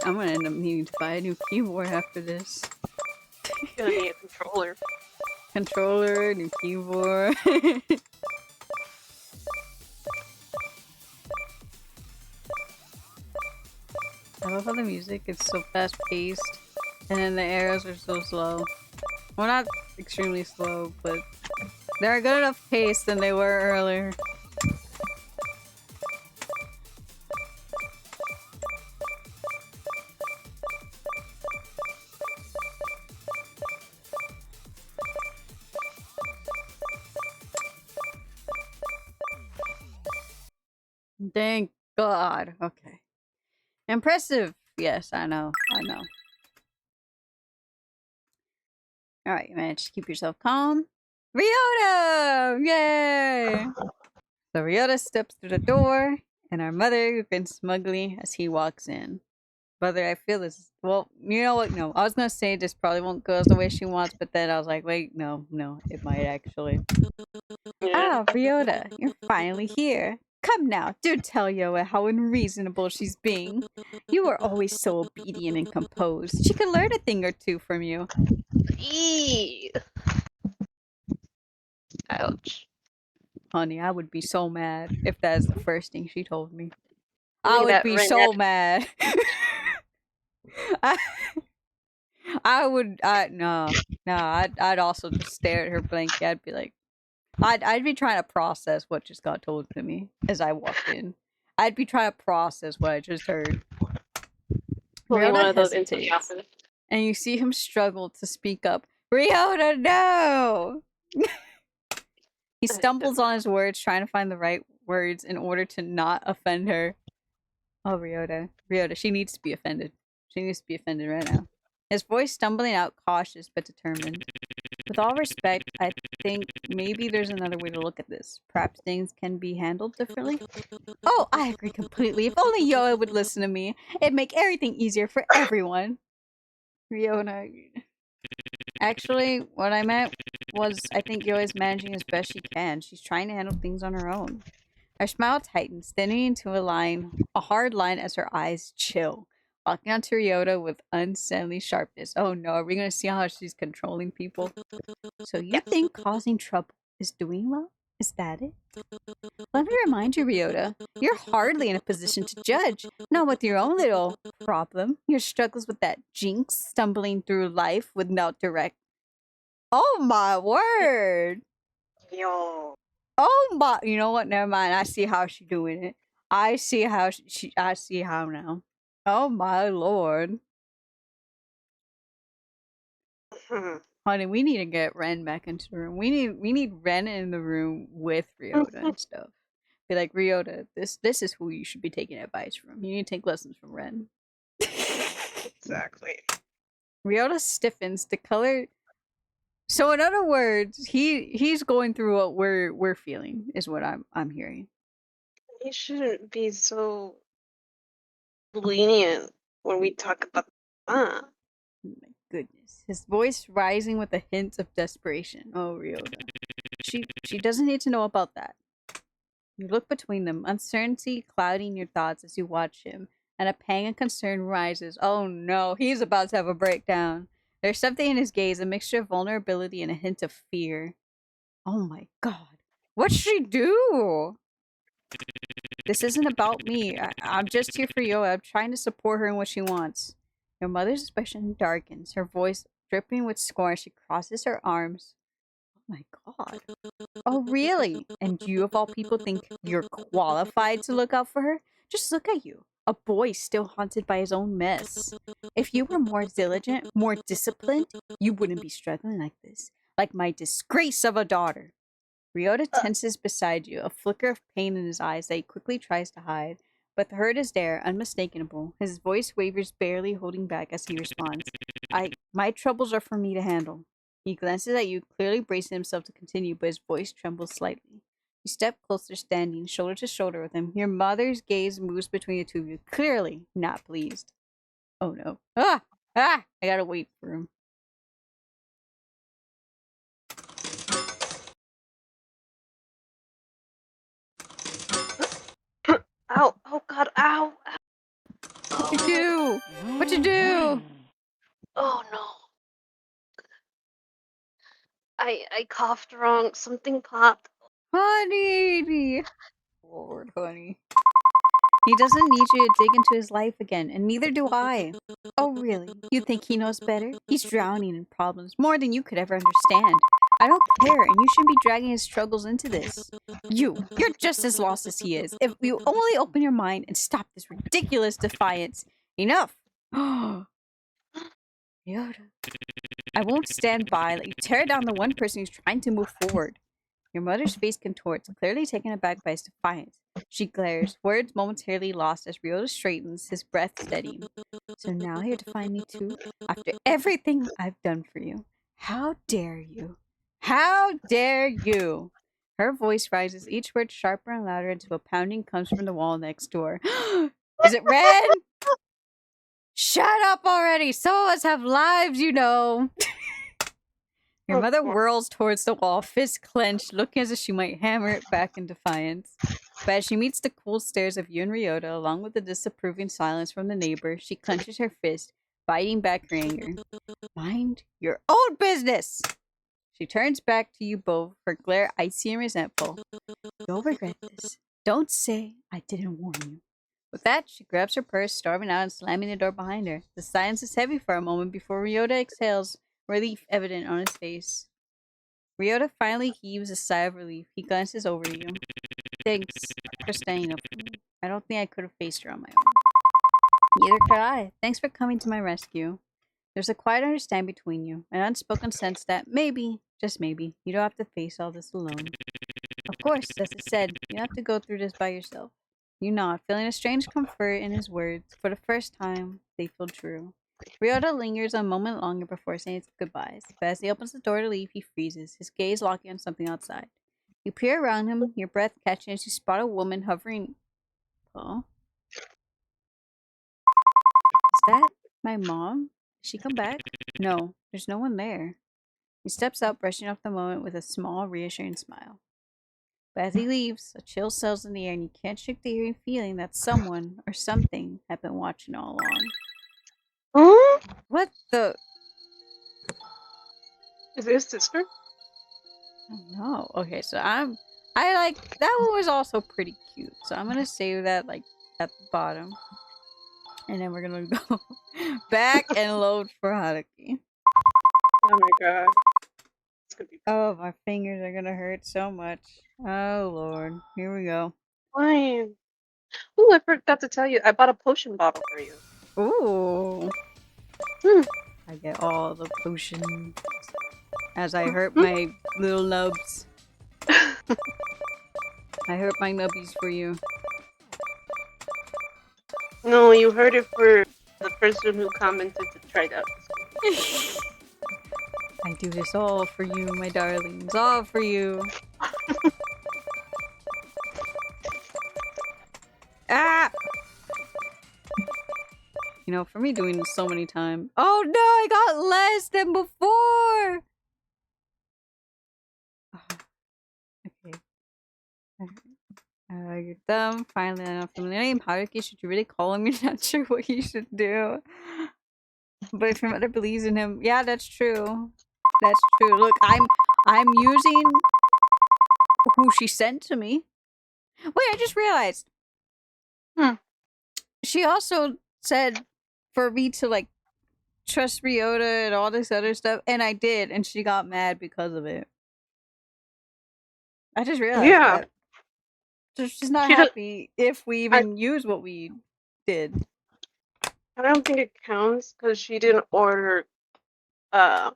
I'm gonna end up needing to buy a new keyboard after this. Gonna need a controller. Controller, new keyboard. I love how the music is so fast paced and then the arrows are so slow. Well, not extremely slow, but they're a good enough pace than they were earlier. Thank God. Okay. Impressive. Yes, I know. I know. Alright, you managed to keep yourself calm. Ryota! Yay! So Ryota steps through the door, and our mother grins smugly as he walks in. Brother, I feel this. Well, you know what? No, I was gonna say this probably won't go the way she wants, but then I was like, wait, no, it might actually. Ah, Ryota, you're finally here. Come now, do tell Yoa how unreasonable she's being. You were always so obedient and composed. She could learn a thing or two from you. Eee. Ouch. Honey, I would be so mad if that's the first thing she told me. Look I at would that be red so net. mad. I, I would. I'd also just stare at her blankly. I'd be like, I'd be trying to process what just got told to me as I walked in. I'd be trying to process what I just heard. Only one Ryota of those into the hesitates, office. and you see him struggle to speak up. Ryota, no! He stumbles on his words, trying to find the right words in order to not offend her. Oh, Ryota, she needs to be offended. She needs to be offended right now. His voice stumbling out, cautious but determined. With all respect, I think maybe there's another way to look at this. Perhaps things can be handled differently. Oh, I agree completely. If only Yoa would listen to me, it'd make everything easier for everyone. Ryota. Actually, what I meant was I think Yoa's managing as best she can. She's trying to handle things on her own. Her smile tightens, thinning into a hard line as her eyes chill, walking onto Ryota with unseemly sharpness. Oh no, are we gonna see how she's controlling people? So you Yes. think causing trouble is doing well? Is that it? Let me remind you, Ryota, you're hardly in a position to judge. Not with your own little problem. Your struggles with that jinx, stumbling through life without direct. Oh my word! Yo. Oh my, you know what? Never mind. I see how she's doing it. I see how I see how now. Oh my lord, honey, we need to get Ren back into the room. We need Ren in the room with Ryota and stuff. Be like, Ryota, this is who you should be taking advice from. You need to take lessons from Ren. Exactly. Ryota stiffens. The color. So in other words, he's going through what we're feeling is what I'm hearing. You shouldn't be so lenient when we talk about Oh my goodness. His voice rising with a hint of desperation. Oh, Ryota. She doesn't need to know about that. You look between them, uncertainty clouding your thoughts as you watch him, and a pang of concern rises. Oh no, he's about to have a breakdown. There's something in his gaze, a mixture of vulnerability and a hint of fear. Oh my god. What'd she do? This isn't about me. I'm just here for Yoa. I'm trying to support her in what she wants. Your mother's expression darkens, her voice dripping with scorn. She crosses her arms. Oh my god. Oh, really? And you, of all people, think you're qualified to look out for her? Just look at you. A boy still haunted by his own mess. If you were more diligent, more disciplined, you wouldn't be struggling like this. Like my disgrace of a daughter. Ryota tenses beside you, a flicker of pain in his eyes that he quickly tries to hide. But the hurt is there, unmistakable. His voice wavers, barely holding back as he responds. My troubles are for me to handle. He glances at you, clearly bracing himself to continue, but his voice trembles slightly. You step closer, standing shoulder to shoulder with him. Your mother's gaze moves between the two of you, clearly not pleased. Oh no. Ah! Ah! I gotta wait for him. Ow! Oh god! Ow! What'd you do? What'd you do? Oh no! I coughed wrong. Something popped. Honey! Lord, honey. He doesn't need you to dig into his life again, and neither do I. Oh, really? You think he knows better? He's drowning in problems, more than you could ever understand. I don't care, and you shouldn't be dragging his struggles into this. You're just as lost as he is. If you only open your mind and stop this ridiculous defiance. Enough! Yoda. I won't stand by, let you tear down the one person who's trying to move forward. Your mother's face contorts, clearly taken aback by his defiance. She glares, words momentarily lost as Ryota straightens, his breath steadying. So now you're defying me too? After everything I've done for you? How dare you? How dare you? Her voice rises, each word sharper and louder until a pounding comes from the wall next door. Is it Ren? Shut up already! Some of us have lives, you know. Your mother whirls towards the wall, fist clenched, looking as if she might hammer it back in defiance. But as she meets the cool stares of you and Ryota, along with the disapproving silence from the neighbor, she clenches her fist, biting back her anger. Mind your own business! She turns back to you both, her glare icy and resentful. You'll regret this. Don't say I didn't warn you. With that, she grabs her purse, storming out and slamming the door behind her. The silence is heavy for a moment before Ryota exhales, relief evident on his face. Ryota finally heaves a sigh of relief. He glances over you. Thanks for staying up for me. I don't think I could have faced her on my own. Neither could I. Thanks for coming to my rescue. There's a quiet understanding between you, an unspoken sense that maybe, just maybe, you don't have to face all this alone. Of course, as I said, you don't have to go through this by yourself. You nod, feeling a strange comfort in his words. For the first time, they feel true. Ryota lingers a moment longer before saying his goodbyes, but as he opens the door to leave, he freezes, his gaze locking on something outside. You peer around him, your breath catching as you spot a woman hovering. Oh? Is that my mom? Did she come back? No, there's no one there. He steps up, brushing off the moment with a small, reassuring smile. But as he leaves, a chill settles in the air and you can't shake the eerie feeling that someone or something had been watching all along. Huh? What the? Is it his sister? Oh no. Okay, so I like that one was also pretty cute. So I'm gonna save that like at the bottom. And then we're gonna go back and load for Haruki. Oh my god. It's gonna be Oh, my fingers are gonna hurt so much. Oh lord. Here we go. fine. Ooh, I forgot to tell you. I bought a potion bottle for you. Ooh. Hmm. I get all the potions as I hurt my little nubs. I hurt my nubbies for you. No, you heard it for the person who commented to try it out. I do this all for you, my darlings. All for you. Ah! You know, for me doing this so many times. Oh no, I got less than before! Okay. Your thumb, finally an unfamiliar name. Haruki, should you really call him? You're not sure what you should do. But if your mother believes in him, yeah, that's true. That's true. Look, I'm using who she sent to me. Wait, I just realized. Hmm. She also said for me to like trust Ryota and all this other stuff, and I did, and she got mad because of it. I just realized Yeah. that. So she's not She happy if we I even use what we did. I don't think it counts because she didn't order uh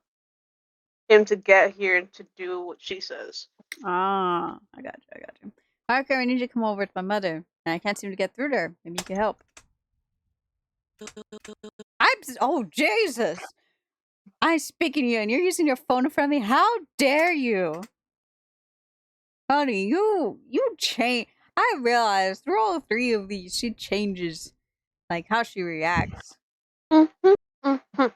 him to get here to do what she says. Ah, I got you. I got you. Okay, I need you to come over to my mother. And I can't seem to get through to her. Maybe you can help. Oh, Jesus! I'm speaking to you and you're using your phone in front of me. How dare you? Honey, you change. I realized through all three of these, she changes, like, how she reacts. Mm-hmm, mm-hmm.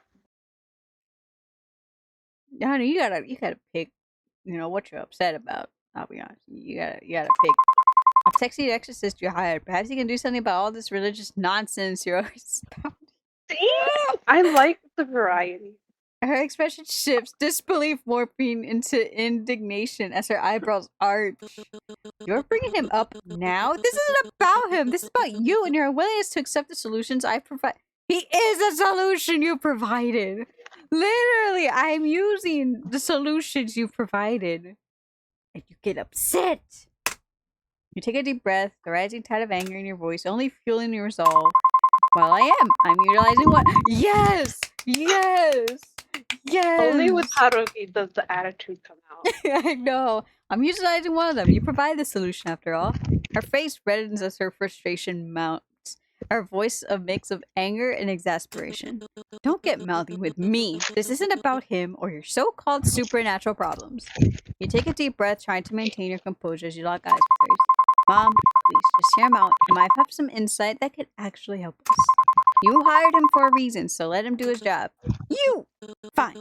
Honey, you gotta pick, what you're upset about. I'll be honest. You gotta pick. A sexy exorcist you hired. Perhaps you can do something about all this religious nonsense you're always spouting. See? I like the variety. Her expression shifts, disbelief morphing into indignation as her eyebrows arch. You're bringing him up now? This isn't about him. This is about you and your willingness to accept the solutions I provide. He is a solution you provided. Literally, I'm using the solutions you provided. And you get upset. You take a deep breath, the rising tide of anger in your voice, only fueling your resolve. Well, I'm utilizing what? Yes! Yes! Yes! Only with Haruki does the attitude come out. I know. I'm utilizing one of them. You provide the solution after all. Her face reddens as her frustration mounts. Her voice a mix of anger and exasperation. Don't get mouthy with me. This isn't about him or your so-called supernatural problems. You take a deep breath, trying to maintain your composure as you lock eyes with hers. Mom, please, just hear him out. He might have some insight that could actually help us. You hired him for a reason, so let him do his job. You! Fine.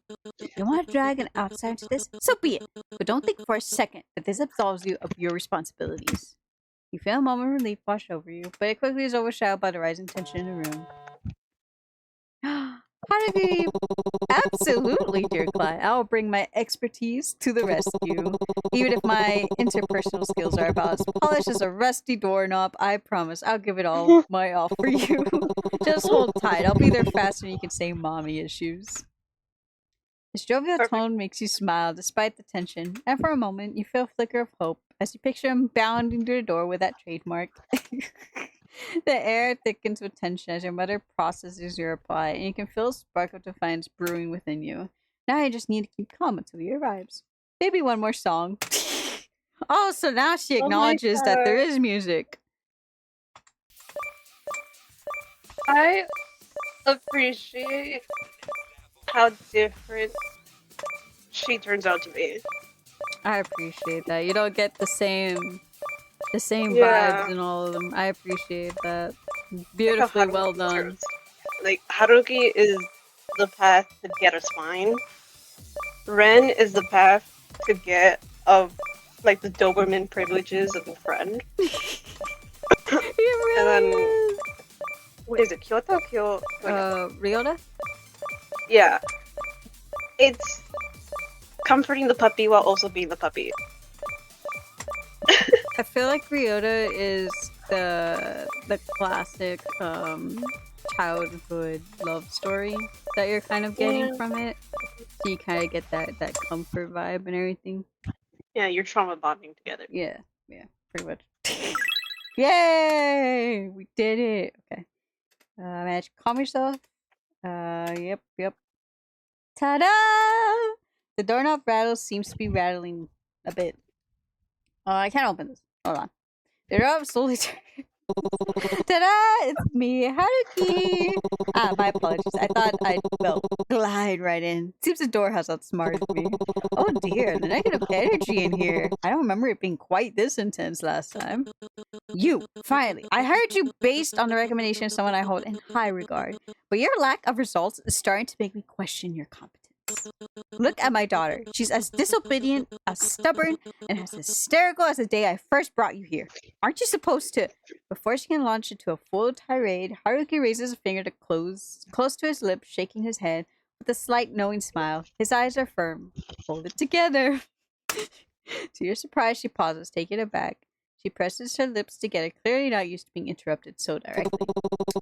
You want to drag an outsider into this? So be it. But don't think for a second that this absolves you of your responsibilities. You feel a moment of relief wash over you, but it quickly is overshadowed by the rising tension in the room. How did he? Absolutely, dear Clyde. I'll bring my expertise to the rescue. Even if my interpersonal skills are about as polished as a rusty doorknob, I promise I'll give it all my all for you. Just hold tight. I'll be there faster than you can say mommy issues. His jovial Perfect. tone makes you smile despite the tension, and for a moment you feel a flicker of hope as you picture him bounding through the door with that trademark. The air thickens with tension as your mother processes your reply, and you can feel a spark of defiance brewing within you. Now you just need to keep calm until he arrives. Maybe one more song. Oh, so now she Oh my acknowledges that there God. is music. I appreciate how different she turns out to be. I appreciate that. You don't get the same Yeah. vibes in all of them. I appreciate that. Like how Beautifully Haruki well done. turns. Like Haruki is the path to get a spine. Ren is the path to get like the Doberman privileges of a friend. He really And then is. what is it? Kyoto? Ryota? Yeah. It's comforting the puppy while also being the puppy. I feel like Ryota is the classic childhood love story that you're kind of getting Yeah. from it. So you kind of get that comfort vibe and everything. Yeah, you're trauma bonding together. Yeah, pretty much. Yay! We did it. Okay. Manage to calm yourself. Yep. Ta-da! The doorknob rattle seems to be rattling a bit. I can't open this. Hold on. The doorknob slowly turns. Ta-da! It's me, Haruki! My apologies. I thought I'd, glide right in. Seems the door has outsmarted me. Oh dear, the negative energy in here. I don't remember it being quite this intense last time. You, finally. I hired you based on the recommendation of someone I hold in high regard. But your lack of results is starting to make me question your competence. Look at my daughter. She's as disobedient, as stubborn, and as hysterical as the day I first brought you here. Aren't you supposed to? Before she can launch into a full tirade, Haruki raises a finger to close to his lips, shaking his head with a slight knowing smile. His eyes are firm. Hold it together. To your surprise, she pauses, taken aback. She presses her lips together, clearly not used to being interrupted so directly.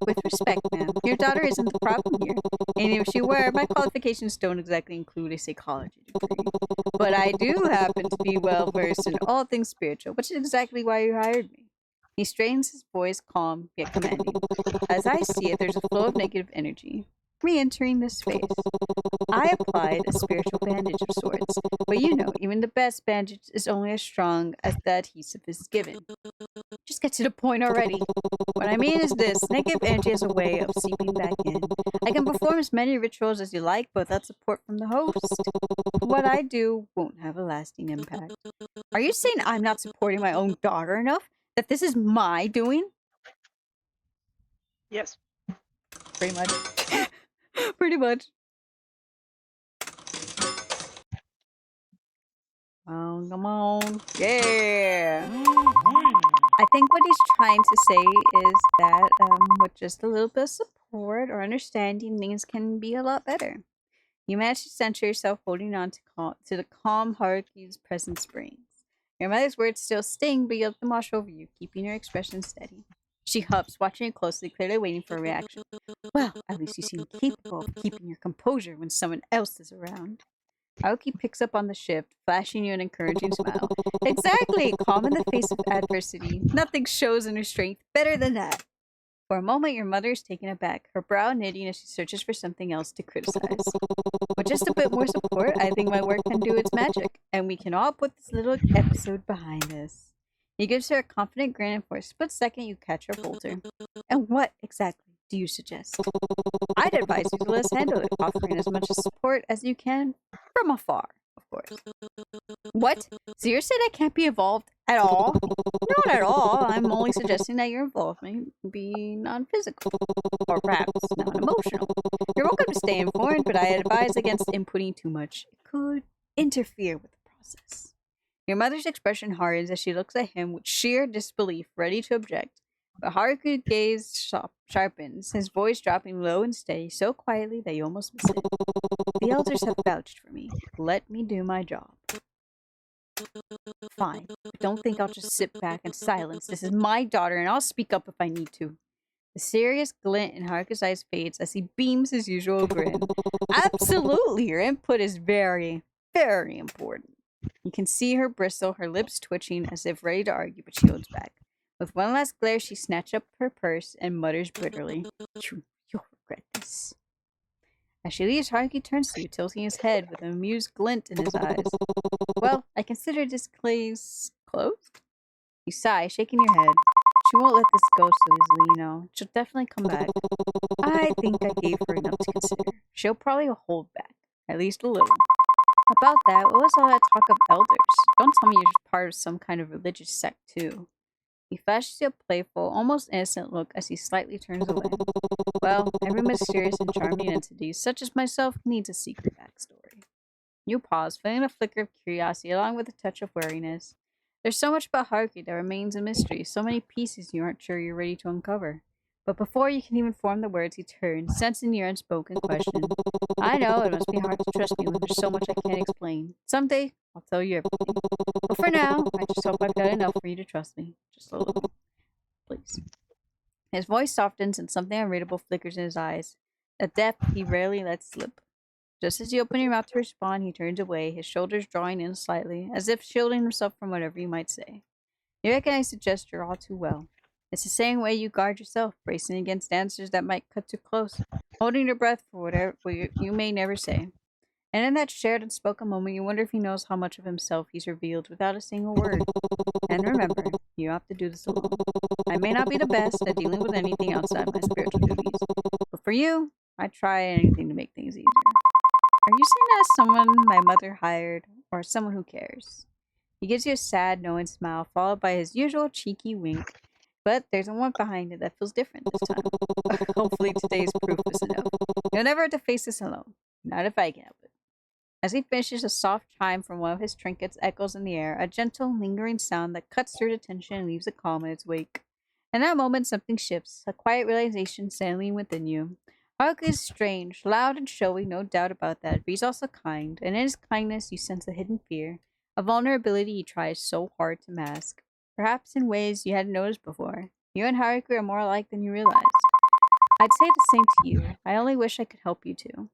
With respect, ma'am, your daughter isn't the problem here. And if she were, my qualifications don't exactly include a psychology degree. But I do happen to be well versed in all things spiritual, which is exactly why you hired me. He strains his voice calm yet commanding. As I see it, there's a flow of negative energy re-entering this space. I applied a spiritual bandage of sorts, but you know, even the best bandage is only as strong as the adhesive is given. Just get to the point already. What I mean is this, negative energy has a way of seeping back in. I can perform as many rituals as you like, but without support from the host, what I do won't have a lasting impact. Are you saying I'm not supporting my own daughter enough? That this is my doing? Yes. Pretty much. Pretty much. Oh, come on. Yeah. I think what he's trying to say is that with just a little bit of support or understanding, things can be a lot better. You manage to center yourself holding on to the calm Haruki's presence brings. Your mother's words still sting, but you let them wash over you, keeping your expression steady. She huffs, watching you closely, clearly waiting for a reaction. Well, at least you seem capable of keeping your composure when someone else is around. Aoki picks up on the shift, flashing you an encouraging smile. Exactly! Calm in the face of adversity. Nothing shows in her strength better than that. For a moment, your mother is taken aback, her brow knitting as she searches for something else to criticize. With just a bit more support, I think my work can do its magic, and we can all put this little episode behind us. He gives her a confident grin, and for a split second, you catch her falter. And what exactly do you suggest? I'd advise you to let us handle it, offering as much support as you can from afar, of course. What? So you're saying I can't be involved at all? Not at all. I'm only suggesting that your involvement be non-physical, or perhaps non-emotional. You're welcome to stay informed, but I advise against inputting too much. It could interfere with the process. Your mother's expression hardens as she looks at him with sheer disbelief, ready to object. But Haruku's gaze sharpens, his voice dropping low and steady, so quietly that you almost miss it. The elders have vouched for me. Let me do my job. Fine, but don't think I'll just sit back in silence. This is my daughter, and I'll speak up if I need to. The serious glint in Haruka's eyes fades as he beams his usual grin. Absolutely, your input is very, very important. You can see her bristle, her lips twitching as if ready to argue, but she holds back. With one last glare, she snatches up her purse and mutters bitterly, You'll regret this. As she leaves, Haruki turns to you, tilting his head with an amused glint in his eyes. Well, I consider this case closed? You sigh, shaking your head. She won't let this go so easily, you know. She'll definitely come back. I think I gave her enough to consider. She'll probably hold back, at least a little. About that, what was all that talk of elders? Don't tell me you're just part of some kind of religious sect, too. He flashes you a playful, almost innocent look as he slightly turns away. Well, every mysterious and charming entity, such as myself, needs a secret backstory. You pause, feeling a flicker of curiosity along with a touch of wariness. There's so much about Haruki that remains a mystery, so many pieces you aren't sure you're ready to uncover. But before you can even form the words, he turns, sensing your unspoken question. I know, it must be hard to trust me when there's so much I can't explain. Someday, I'll tell you everything. But for now, I just hope I've got enough for you to trust me. Just a little. Please. His voice softens and something unreadable flickers in his eyes. A depth he rarely lets slip. Just as you open your mouth to respond, he turns away, his shoulders drawing in slightly, as if shielding himself from whatever you might say. You recognize the gesture all too well. It's the same way you guard yourself, bracing against answers that might cut too close, holding your breath for whatever you may never say. And in that shared and spoken moment, you wonder if he knows how much of himself he's revealed without a single word. And remember, you have to do this alone. I may not be the best at dealing with anything outside my spiritual duties, but for you, I try anything to make things easier. Are you saying that as someone my mother hired, or someone who cares? He gives you a sad, knowing smile, followed by his usual cheeky wink, but there's a warmth behind it that feels different this time. Hopefully today's proof is enough. You'll never have to face this alone. Not if I can help it. As he finishes, a soft chime from one of his trinkets echoes in the air, a gentle, lingering sound that cuts through the tension and leaves a calm in its wake. In that moment, something shifts, a quiet realization settling within you. Haruka is strange, loud and showy, no doubt about that, but he's also kind, and in his kindness you sense a hidden fear, a vulnerability he tries so hard to mask, perhaps in ways you hadn't noticed before. You and Haruka are more alike than you realized. I'd say the same to you. I only wish I could help you too.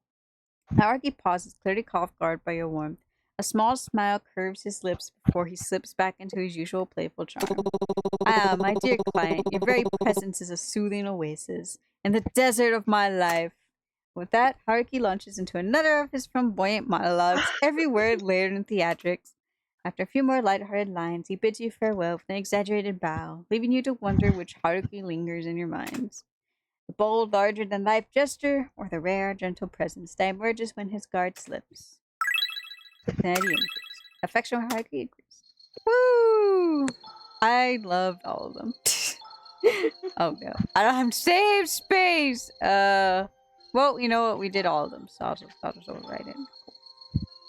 Haruki pauses, clearly caught off guard by your warmth, A small smile curves his lips before he slips back into his usual playful charm. Ah, my dear client, your very presence is a soothing oasis in the desert of my life. With that, Haruki launches into another of his flamboyant monologues, every word layered in theatrics. After a few more lighthearted lines, he bids you farewell with an exaggerated bow, leaving you to wonder which Haruki lingers in your minds. The bold, larger-than-life gesture, or the rare, gentle presence that emerges when his guard slips. Affinity increase. Affection with Haruki increase. Woo! I loved all of them. Oh no. I don't have save space! Well, you know what? We did all of them, so I'll just overwrite it.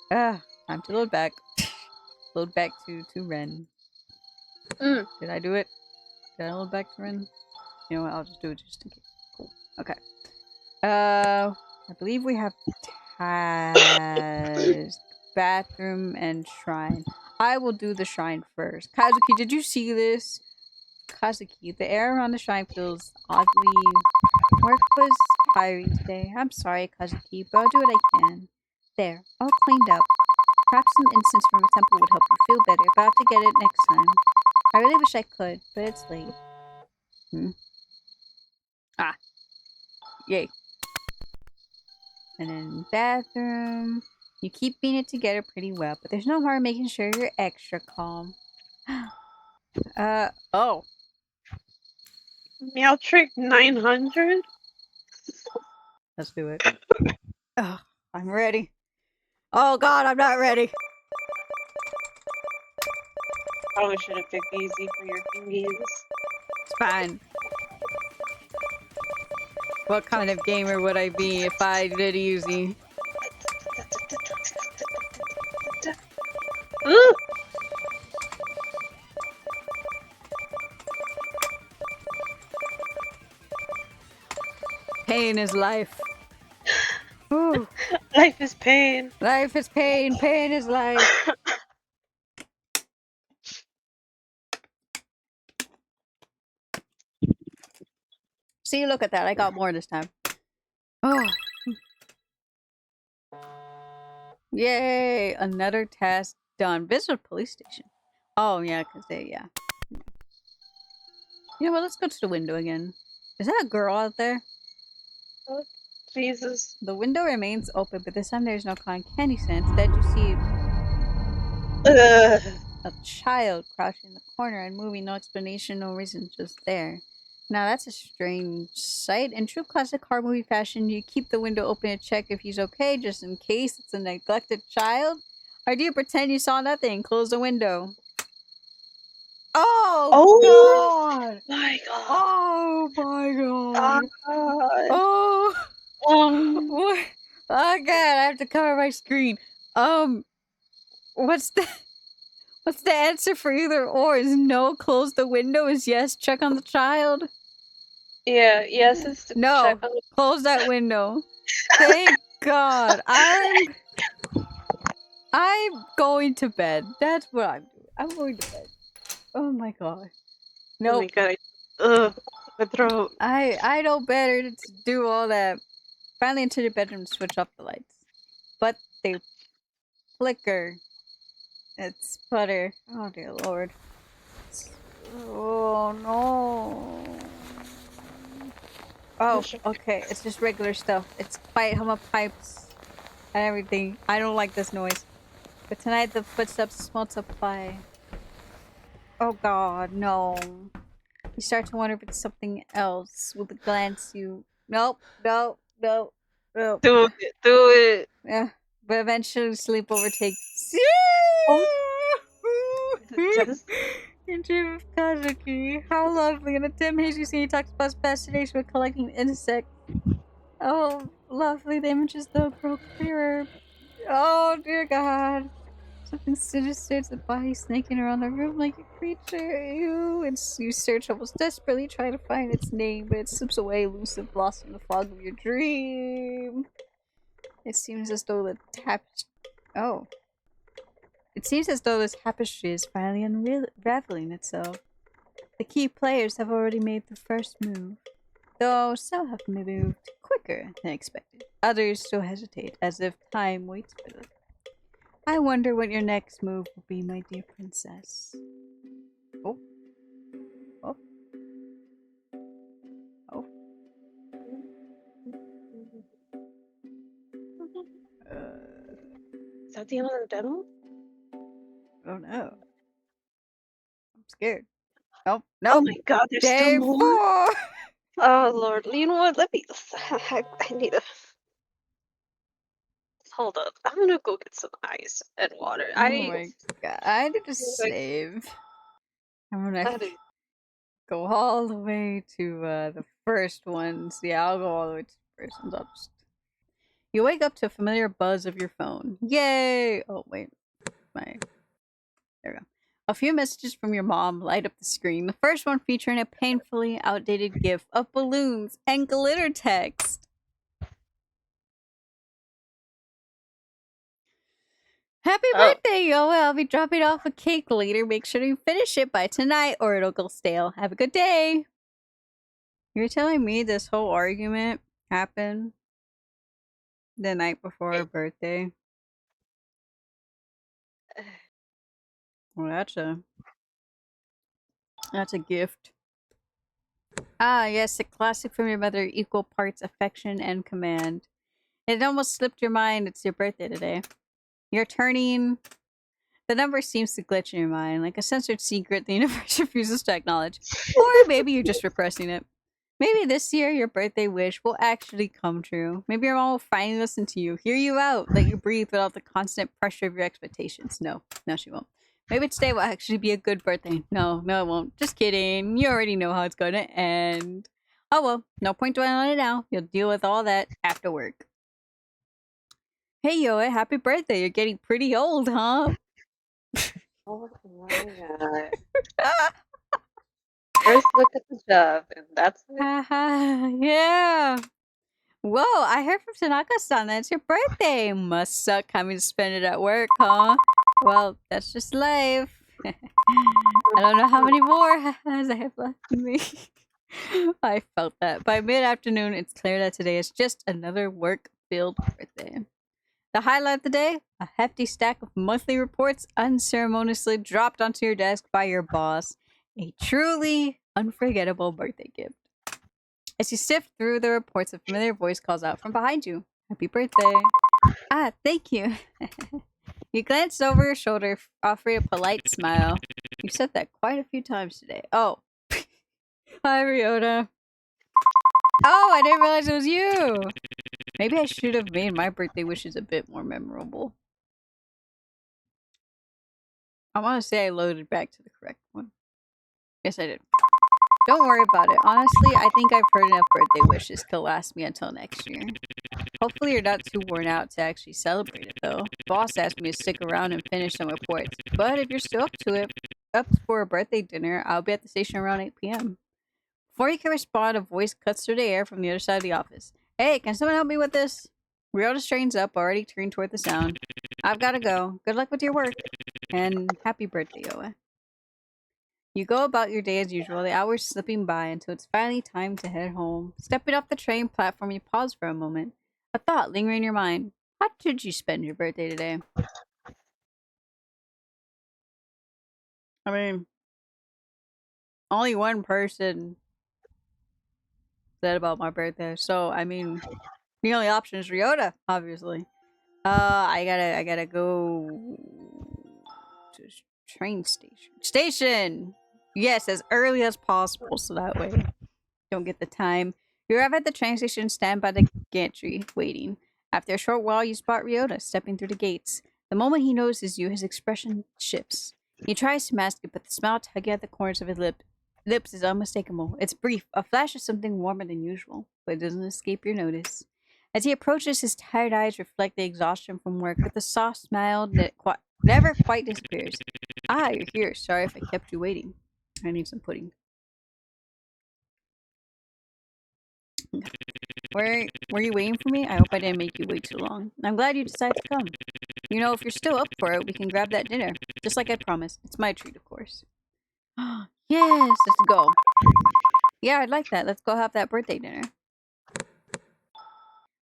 Time to load back. Load back to REN. Did I do it? Did I load back to REN? You know what? I'll just do it just in case. Cool. Okay. I believe we have task, bathroom, and shrine. I will do the shrine first. Kazuki, did you see this? Kazuki, the air around the shrine feels oddly. Work was tiring today. I'm sorry, Kazuki, but I'll do what I can. There, all cleaned up. Perhaps some incense from a temple would help you feel better, but I'll have to get it next time. I really wish I could, but it's late. Ah, yay. And then bathroom. You keep being it together pretty well, but there's no harm making sure you're extra calm. Oh. Meow Trick 900? Let's do it. Oh, I'm ready. Oh god, I'm not ready. Probably should have picked easy for your fingies. It's fine. What kind of gamer would I be if I did easy? Pain is life. Ooh. Life is pain. Life is pain. Pain is life. See, look at that. I got more this time. Oh. Yay! Another task done. Visit a police station. Oh, yeah, because yeah. You know what? Let's go to the window again. Is that a girl out there? Oh, Jesus. The window remains open, but this time there's no cotton candy scent. Instead, you see a child crouching in the corner and moving. No explanation, no reason, just there. Now that's a strange sight. In true classic horror movie fashion, you keep the window open to check if he's okay, just in case it's a neglected child. Or do you pretend you saw nothing and close the window? Oh god! My god! Oh my god! God. Oh! What? Oh god! I have to cover my screen. What's the answer for either or? Is no, close the window. Is yes, check on the child. Yeah, yes, it's to No, check on the close that window. Thank God. I'm going to bed. That's what I'm doing. I'm going to bed. Oh my god. Oh my Nope. god, my throat. I know better to do all that. Finally into the bedroom to switch off the lights. But they flicker. It's sputter. Oh dear lord. Oh no. Oh, okay. It's just regular stuff. It's quiet hum of pipes and everything. I don't like this noise. But tonight the footsteps multiply. Oh god, no. You start to wonder if it's something else. With a glance you... Nope, nope, nope, nope. Do it. Yeah, but eventually sleep overtakes. Oh, just Into Kazuki. How lovely. In a dim hazy scene, he talks about his fascination with collecting insects. Oh, lovely. The images, though, grow clearer. Oh, dear God. Something sinister. It's a body snaking around the room like a creature. You search almost desperately, trying to find its name, but it slips away, elusive, lost in the fog of your dream. It seems as though the Oh. It seems as though this tapestry is finally unraveling itself. The key players have already made the first move, though some have moved quicker than expected. Others still hesitate, as if time waits for them. I wonder what your next move will be, my dear princess. Oh, oh, oh. Is that the end of the demo? Oh no. I'm scared. Nope, Oh nope. my god, there's still Day more? 4! Oh lord, you know what? Let me. I need to. Hold up. I'm gonna go get some ice and water. Oh my god. I need to Like, save. I'm gonna I need. go all the way to the first ones. Yeah, I'll go all the way to the first ones. I'll just... You wake up to a familiar buzz of your phone. Yay! Oh, wait. My... There we go. A few messages from your mom light up the screen. The first one featuring a painfully outdated gif of balloons and glitter text. Happy Oh. birthday, yo! I'll be dropping off a cake later. Make sure you finish it by tonight or it'll go stale. Have a good day. You're telling me this whole argument happened the night before her birthday? Well, that's a gift. Ah, yes, a classic from your mother, equal parts affection and command. It almost slipped your mind it's your birthday today. You're turning... The number seems to glitch in your mind, like a censored secret the universe refuses to acknowledge. Or maybe you're just repressing it. Maybe this year your birthday wish will actually come true. Maybe your mom will finally listen to you, hear you out, let you breathe without the constant pressure of your expectations. No, she won't. Maybe today will actually be a good birthday. No, it won't. Just kidding. You already know how it's going to end. Oh well, no point dwelling on it now. You'll deal with all that after work. Hey Yoa, happy birthday. You're getting pretty old, huh? Oh my god. First look at the job, and that's it. Haha, yeah. Whoa, I heard from Tanaka-san that it's your birthday. Must suck having to spend it at work, huh? Well, that's just life. I don't know how many more as I have left in me. I felt that. By mid-afternoon, it's clear that today is just another work-filled birthday. The highlight of the day? A hefty stack of monthly reports unceremoniously dropped onto your desk by your boss. A truly unforgettable birthday gift. As you sift through the reports, a familiar voice calls out from behind you. Happy birthday. Ah, thank you. You glance over your shoulder, offering a polite smile. You said that quite a few times today. Oh. Hi, Ryota. Oh, I didn't realize it was you. Maybe I should have made my birthday wishes a bit more memorable. I want to say I loaded back to the correct one. Yes, I did. Don't worry about it. Honestly, I think I've heard enough birthday wishes to last me until next year. Hopefully you're not too worn out to actually celebrate it, though. Boss asked me to stick around and finish some reports. But if you're still up to it, up for a birthday dinner, I'll be at the station around 8 p.m. Before you can respond, a voice cuts through the air from the other side of the office. Hey, can someone help me with this? Ryoda straightens up, already turned toward the sound. I've gotta go. Good luck with your work. And happy birthday, Oa. You go about your day as usual, the hours slipping by until it's finally time to head home. Stepping off the train platform, you pause for a moment. A thought lingering in your mind. How did you spend your birthday today? I mean, only one person said about my birthday, so I mean, the only option is Ryota, obviously. I gotta go to train station. Station! Yes, as early as possible, so that way don't get the time. You arrive at the train station, stand by the gantry, waiting. After a short while, you spot Ryota stepping through the gates. The moment he notices you, his expression shifts. He tries to mask it, but the smile tugging at the corners of his lips is unmistakable. It's brief, a flash of something warmer than usual, but it doesn't escape your notice. As he approaches, his tired eyes reflect the exhaustion from work with a soft smile that never quite disappears. Ah, you're here. Sorry if I kept you waiting. I need some pudding. Were you waiting for me? I hope I didn't make you wait too long. I'm glad you decided to come. You know, if you're still up for it, we can grab that dinner. Just like I promised. It's my treat, of course. Yes, let's go. Yeah, I'd like that. Let's go have that birthday dinner.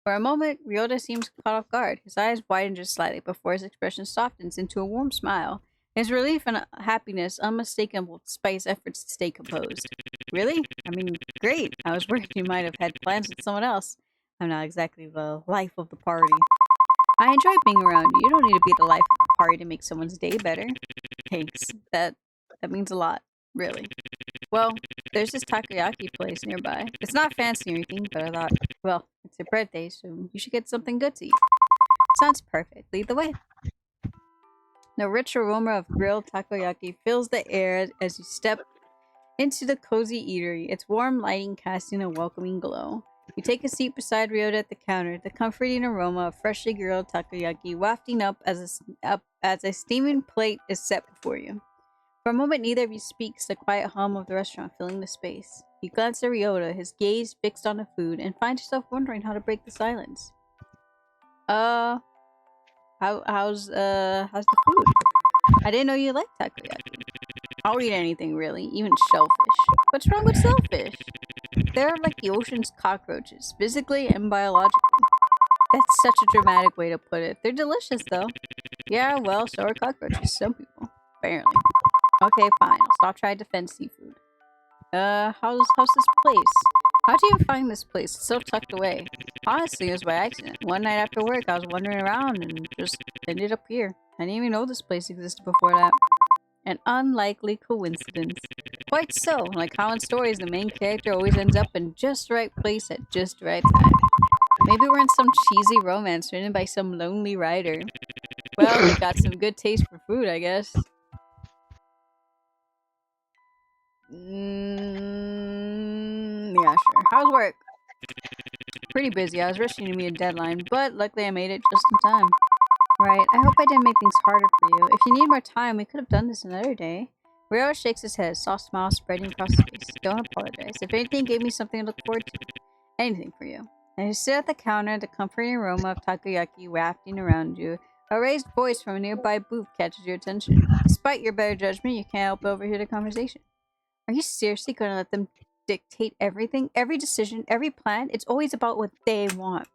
For a moment, Ryota seems caught off guard. His eyes widen just slightly before his expression softens into a warm smile. His relief and happiness unmistakable despite his efforts to stay composed. Really? I mean, great. I was worried you might have had plans with someone else. I'm not exactly the life of the party. I enjoy being around you. You don't need to be the life of the party to make someone's day better. Thanks. That means a lot, really. Well, there's this takoyaki place nearby. It's not fancy or anything, but I thought, well, it's your birthday, so you should get something good to eat. Sounds perfect. Lead the way. The rich aroma of grilled takoyaki fills the air as you step into the cozy eatery, its warm lighting casting a welcoming glow. You take a seat beside Ryota at the counter, the comforting aroma of freshly grilled takoyaki wafting up as a steaming plate is set before you. For a moment, neither of you speaks, the quiet hum of the restaurant filling the space. You glance at Ryota, his gaze fixed on the food, and find yourself wondering how to break the silence. How's the food? I didn't know you liked takoyaki. I'll eat anything, really, even shellfish. What's wrong with shellfish? They're like the ocean's cockroaches, physically and biologically. That's such a dramatic way to put it. They're delicious, though. Yeah, well, so are cockroaches. Some people. Apparently. Okay, fine. I'll stop trying to defend seafood. How's this place? How'd you even find this place? It's so tucked away. Honestly, it was by accident. One night after work, I was wandering around and just ended up here. I didn't even know this place existed before that. An unlikely coincidence. Quite so. Like how in stories, the main character always ends up in just the right place at just the right time. Maybe we're in some cheesy romance written by some lonely writer. Well, we got some good taste for food, I guess. Yeah, sure. How's work? Pretty busy. I was rushing to meet a deadline, but luckily I made it just in time. Right. I hope I didn't make things harder for you. If you need more time, we could have done this another day. Ryo shakes his head, soft smile spreading across his face. Don't apologize. If anything gave me something to look forward to. Anything for you. As you sit at the counter, the comforting aroma of takoyaki wafting around you, a raised voice from a nearby booth catches your attention. Despite your better judgment, you can't help but overhear the conversation. Are you seriously going to let them dictate everything? Every decision, every plan? It's always about what they want.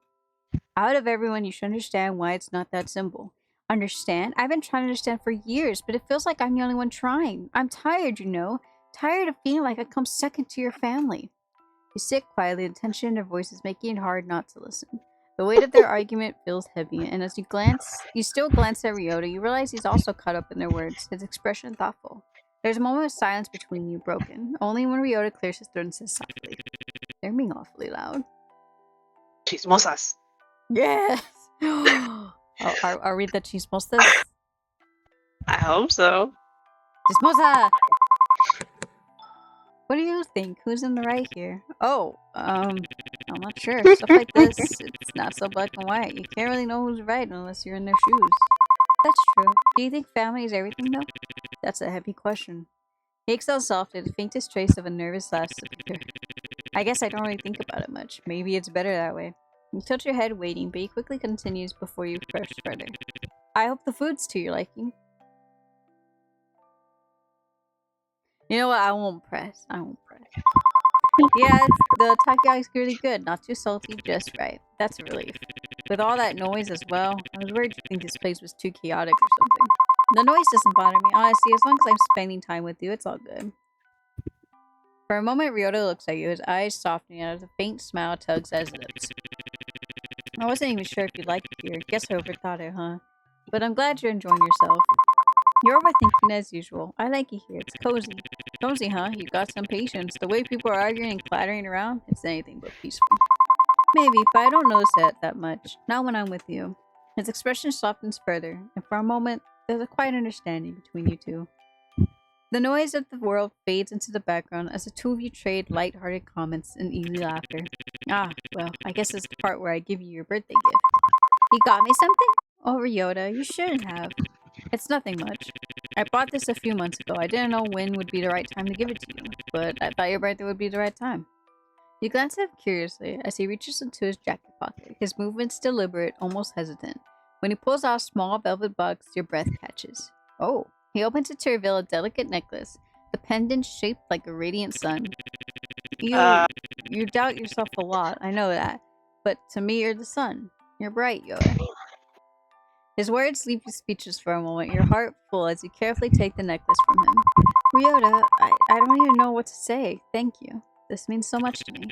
Out of everyone, you should understand why it's not that simple. Understand? I've been trying to understand for years, but it feels like I'm the only one trying. I'm tired, you know. Tired of feeling like I come second to your family. You sit quietly, the tension in their voices making it hard not to listen. The weight of their argument feels heavy, and as you still glance at Ryota, you realize he's also caught up in their words, his expression thoughtful. There's a moment of silence between you, broken. Only when Ryota clears his throat and says softly, "They're being awfully loud." Chismosas. Yes! Are we the chismosas? I hope so. Chismosa! What do you think? Who's in the right here? Oh, I'm not sure. Stuff like this, it's not so black and white. You can't really know who's right unless you're in their shoes. That's true. Do you think family is everything, though? That's a heavy question. He exhales softly, the faintest trace of a nervous laugh disappear. I guess I don't really think about it much. Maybe it's better that way. You tilt your head, waiting, but he quickly continues before you press further. I hope the food's to your liking. You know what? I won't press. Yeah, the takoyaki's really good. Not too salty, just right. That's a relief. With all that noise as well, I was worried you'd think this place was too chaotic or something. The noise doesn't bother me, honestly. As long as I'm spending time with you, it's all good. For a moment, Ryota looks at you, his eyes softening as a faint smile tugs at his lips. I wasn't even sure if you'd like it here. Guess I overthought it, huh? But I'm glad you're enjoying yourself. You're overthinking as usual. I like it here. It's cozy. Cozy, huh? You got some patience. The way people are arguing and clattering around, it's anything but peaceful. Maybe, but I don't notice that much. Not when I'm with you. His expression softens further, and for a moment, there's a quiet understanding between you two. The noise of the world fades into the background as the two of you trade light-hearted comments and easy laughter. Ah, well, I guess it's the part where I give you your birthday gift. You got me something? Oh, Ryota, you shouldn't have. It's nothing much. I bought this a few months ago. I didn't know when would be the right time to give it to you, but I thought your birthday would be the right time. You glance at him curiously as he reaches into his jacket pocket, his movements deliberate, almost hesitant. When he pulls out a small velvet box, your breath catches. Oh. He opens it to reveal a delicate necklace, the pendant shaped like a radiant sun. You doubt yourself a lot, I know that. but to me you're the sun. You're bright, Yoe. His words leave you speechless for a moment, your heart full as you carefully take the necklace from him. Ryota, I don't even know what to say. Thank you. This means so much to me.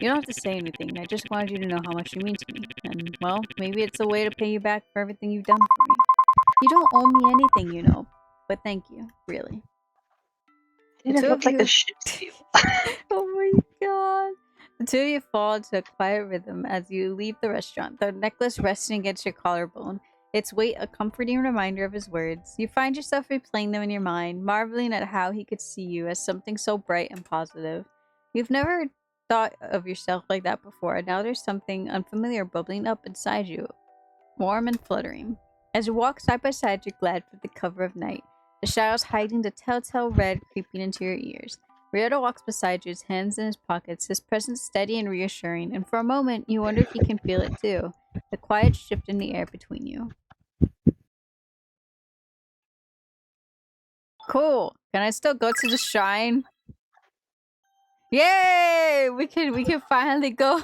You don't have to say anything. I just wanted you to know how much you mean to me. And, well, maybe it's a way to pay you back for everything you've done for me. You don't owe me anything, you know. But thank you, really. The Didn't two look of like you... a ship seal. Oh my god. The two of you fall into a quiet rhythm as you leave the restaurant, the necklace resting against your collarbone, its weight a comforting reminder of his words. You find yourself replaying them in your mind, marveling at how he could see you as something so bright and positive. You've never thought of yourself like that before, and now there's something unfamiliar bubbling up inside you, warm and fluttering. As you walk side by side, you're glad for the cover of night, the shadows hiding the telltale red creeping into your ears. Ryota walks beside you, his hands in his pockets, his presence steady and reassuring, and for a moment you wonder if he can feel it too, the quiet shift in the air between you. Cool. Can I still go to the shrine? Yay! We can finally go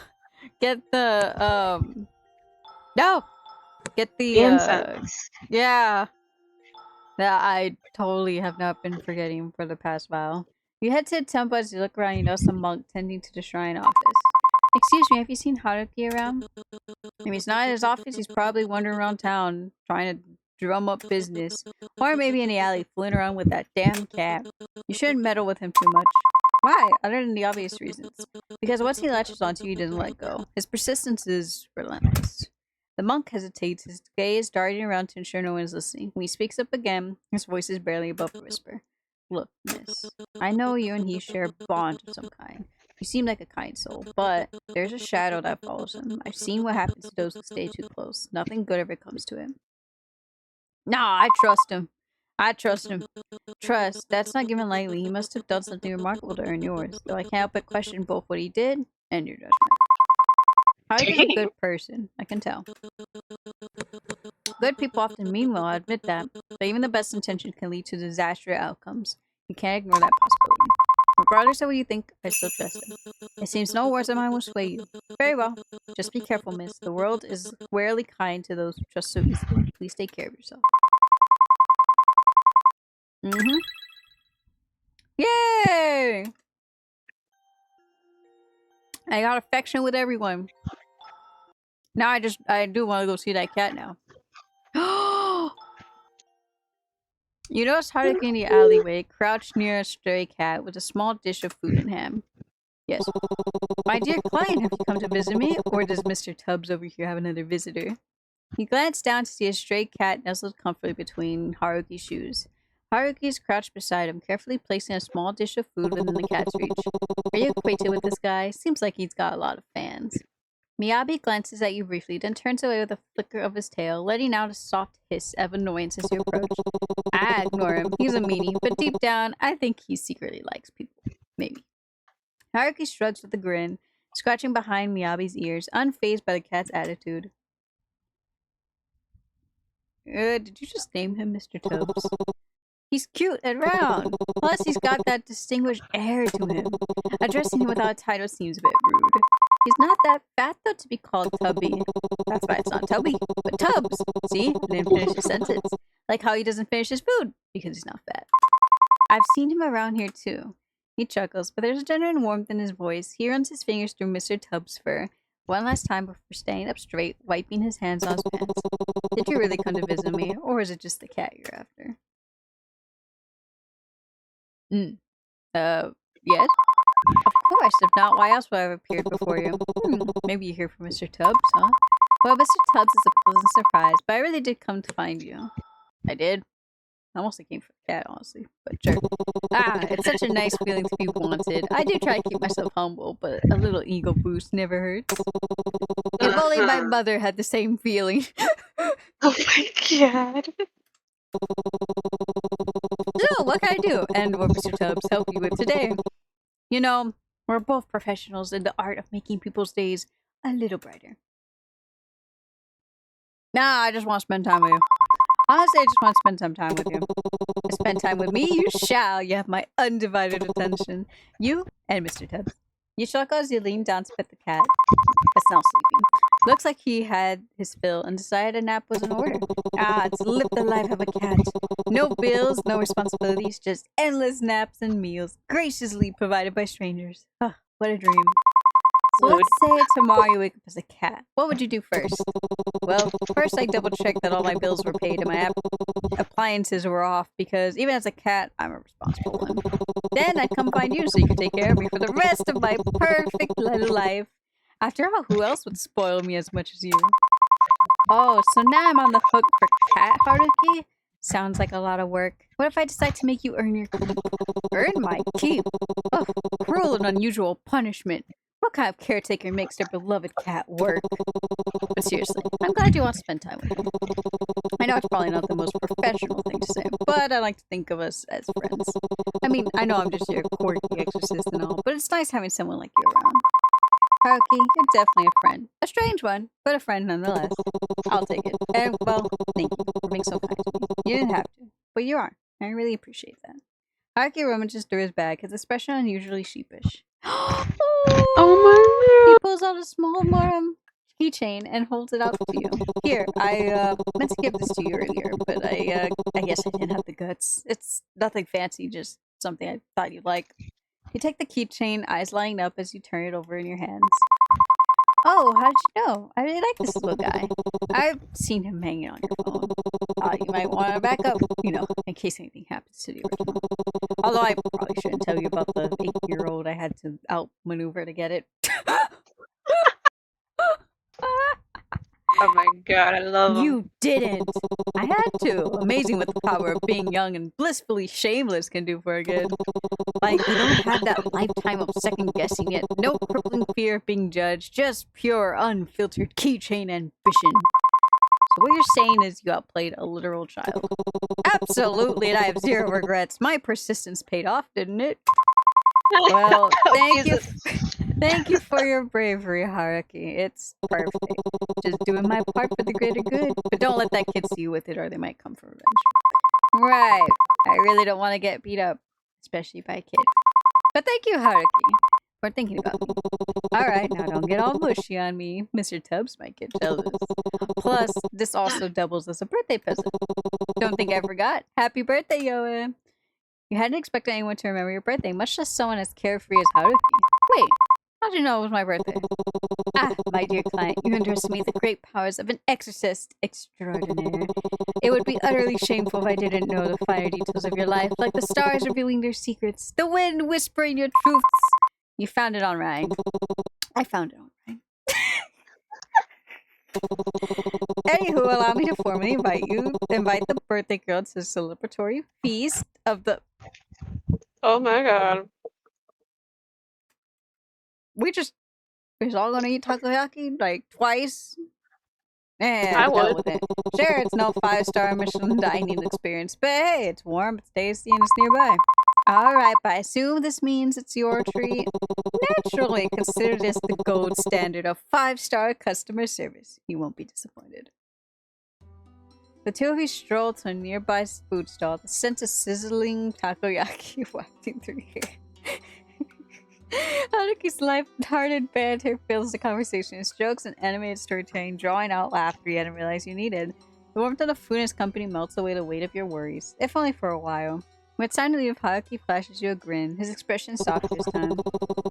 get the no! Get The the incense. yeah. That I totally have not been forgetting for the past while. You head to the temple. As you look around, you notice a monk tending to the shrine office. Excuse me, have you seen Haruki around? If he's not at his office, he's probably wandering around town trying to drum up business. Or maybe in the alley fooling around with that damn cat. You shouldn't meddle with him too much. Why? Other than the obvious reasons. Because once he latches onto you, he doesn't let go. His persistence is relentless. The monk hesitates, his gaze darting around to ensure no one is listening. When he speaks up again, his voice is barely above a whisper. Look, miss, I know you and he share a bond of some kind. You seem like a kind soul, but there's a shadow that follows him. I've seen what happens to those who stay too close. Nothing good ever comes to him. Nah, I trust him. I trust him. Trust, that's not given lightly. He must have done something remarkable to earn yours, though I can't help but question both what he did and your judgment. Haruki's a good person, I can tell. Good people often mean well, I admit that, but even the best intentions can lead to disastrous outcomes. You can't ignore that possibility. Regardless of what you think, I still trust him. It seems no words of mine will sway you. Very well. Just be careful, miss. The world is rarely kind to those who trust so easily. Please take care of yourself. Mm-hmm. Yay! I got affection with everyone. Now I do want to go see that cat now. You notice Haruki in the alleyway, crouched near a stray cat with a small dish of food in hand. Yes. My dear client, have you come to visit me? Or does Mr. Tubbs over here have another visitor? He glanced down to see a stray cat nestled comfortably between Haruki's shoes. Haruki is crouched beside him, carefully placing a small dish of food within the cat's reach. Are you acquainted with this guy? Seems like he's got a lot of fans. Miyabi glances at you briefly, then turns away with a flicker of his tail, letting out a soft hiss of annoyance as you approach. I ignore him. He's a meanie, but deep down, I think he secretly likes people. Maybe. Haruki shrugs with a grin, scratching behind Miyabi's ears, unfazed by the cat's attitude. Did you just name him Mr. Tubbs? He's cute and round. Plus, he's got that distinguished air to him. Addressing him without a title seems a bit rude. He's not that fat, though, to be called Tubby. That's why it's not Tubby, but Tubbs. See? He didn't finish his sentence. Like how he doesn't finish his food, because he's not fat. I've seen him around here, too. He chuckles, but there's a genuine warmth in his voice. He runs his fingers through Mr. Tubbs' fur one last time before standing up straight, wiping his hands on his pants. Did you really come to visit me, or is it just the cat you're after? Yes? Of course, if not, why else would I have appeared before you? Maybe you're here for Mr. Tubbs, huh? Well, Mr. Tubbs is a pleasant surprise, but I really did come to find you. I did? I mostly came for the cat, honestly, but sure. It's such a nice feeling to be wanted. I do try to keep myself humble, but a little ego boost never hurts. If only my mother had the same feeling. Oh my god. So, what can I do? And what Mr. Tubbs help you with today? You know, we're both professionals in the art of making people's days a little brighter. Nah, I just want to spend time with you. Honestly, I just want to spend some time with you. Spend time with me, you shall. You have my undivided attention. You and Mr. Tubbs. You chuckle as you lean down to pet the cat. It's now sleeping. Looks like he had his fill and decided a nap was in order. Ah, it's lived the life of a cat. No bills, no responsibilities, just endless naps and meals, graciously provided by strangers. Ah, what a dream. So Mood. let's say tomorrow you wake up as a cat. What would you do first? Well, first I double check that all my bills were paid and my appliances were off because even as a cat, I'm a responsible one. Then I'd come find you so you could take care of me for the rest of my perfect little life. After all, who else would spoil me as much as you? Oh, so now I'm on the hook for cat Haruki? Sounds like a lot of work. What if I decide to make you earn your keep? Earn my keep? Oh, cruel and unusual punishment. What kind of caretaker makes their beloved cat work? But seriously, I'm glad you want to spend time with me. I know it's probably not the most professional thing to say, but I like to think of us as friends. I mean, I know I'm just your quirky exorcist and all, but it's nice having someone like you around. Haruki, you're definitely a friend. A strange one, but a friend nonetheless. I'll take it. And, well, thank you for being so kind to me. You didn't have to, but you are. I really appreciate that. Haruki rummages through his bag, his expression unusually sheepish. Oh He my pulls out a small keychain and holds it out to you. Here, I meant to give this to you earlier, but I guess I didn't have the guts. It's nothing fancy, just something I thought you'd like. You take the keychain, eyes lighting up as you turn it over in your hands. Oh, how did you know? I really like this little guy. I've seen him hanging on your phone. You might want to back up, in case anything happens to the original. Although I probably shouldn't tell you about the 8-year-old I had to outmaneuver to get it. Oh my god, I love him. You didn't! I had to. Amazing what the power of being young and blissfully shameless can do for a kid. Like, you don't have that lifetime of second guessing it. No crippling fear of being judged. Just pure, unfiltered keychain ambition. So what you're saying is you outplayed a literal child. Absolutely, and I have zero regrets. My persistence paid off, didn't it? Well, Oh, thank you. Jesus. Thank you for your bravery, Haruki. It's perfect. Just doing my part for the greater good. But don't let that kid see you with it or they might come for revenge. Right. I really don't want to get beat up, especially by a kid. But thank you, Haruki, for thinking about me. Alright, now don't get all mushy on me. Mr. Tubbs might get jealous. Plus, this also doubles as a birthday present. Don't think I forgot. Happy birthday, Yoa! You hadn't expected anyone to remember your birthday, much less someone as carefree as Haruki. Wait, how'd you know it was my birthday? Ah, my dear client, you underestimate the great powers of an exorcist extraordinaire. It would be utterly shameful if I didn't know the finer details of your life, like the stars revealing their secrets, the wind whispering your truths. You found it on REN. I found it on REN. Anywho, allow me to formally invite the birthday girl to the celebratory feast of the... Oh my god. We're all gonna eat takoyaki, like, twice? I And hell would. with it. Sure, it's no 5-star Michelin dining experience, but hey, it's warm, it's tasty, and it's nearby. Alright, but I assume this means it's your treat. Naturally, consider this the gold standard of 5-star customer service. You won't be disappointed. The two of you stroll to a nearby food stall, the scent of sizzling takoyaki wafting through here. Haruki's light-hearted banter fills the conversation. His jokes and animated storytelling, drawing out laughter you hadn't realized you needed. The warmth of the food and his company melts away the weight of your worries, if only for a while. When it's time to leave, Haruki flashes you a grin, his expression soft this time.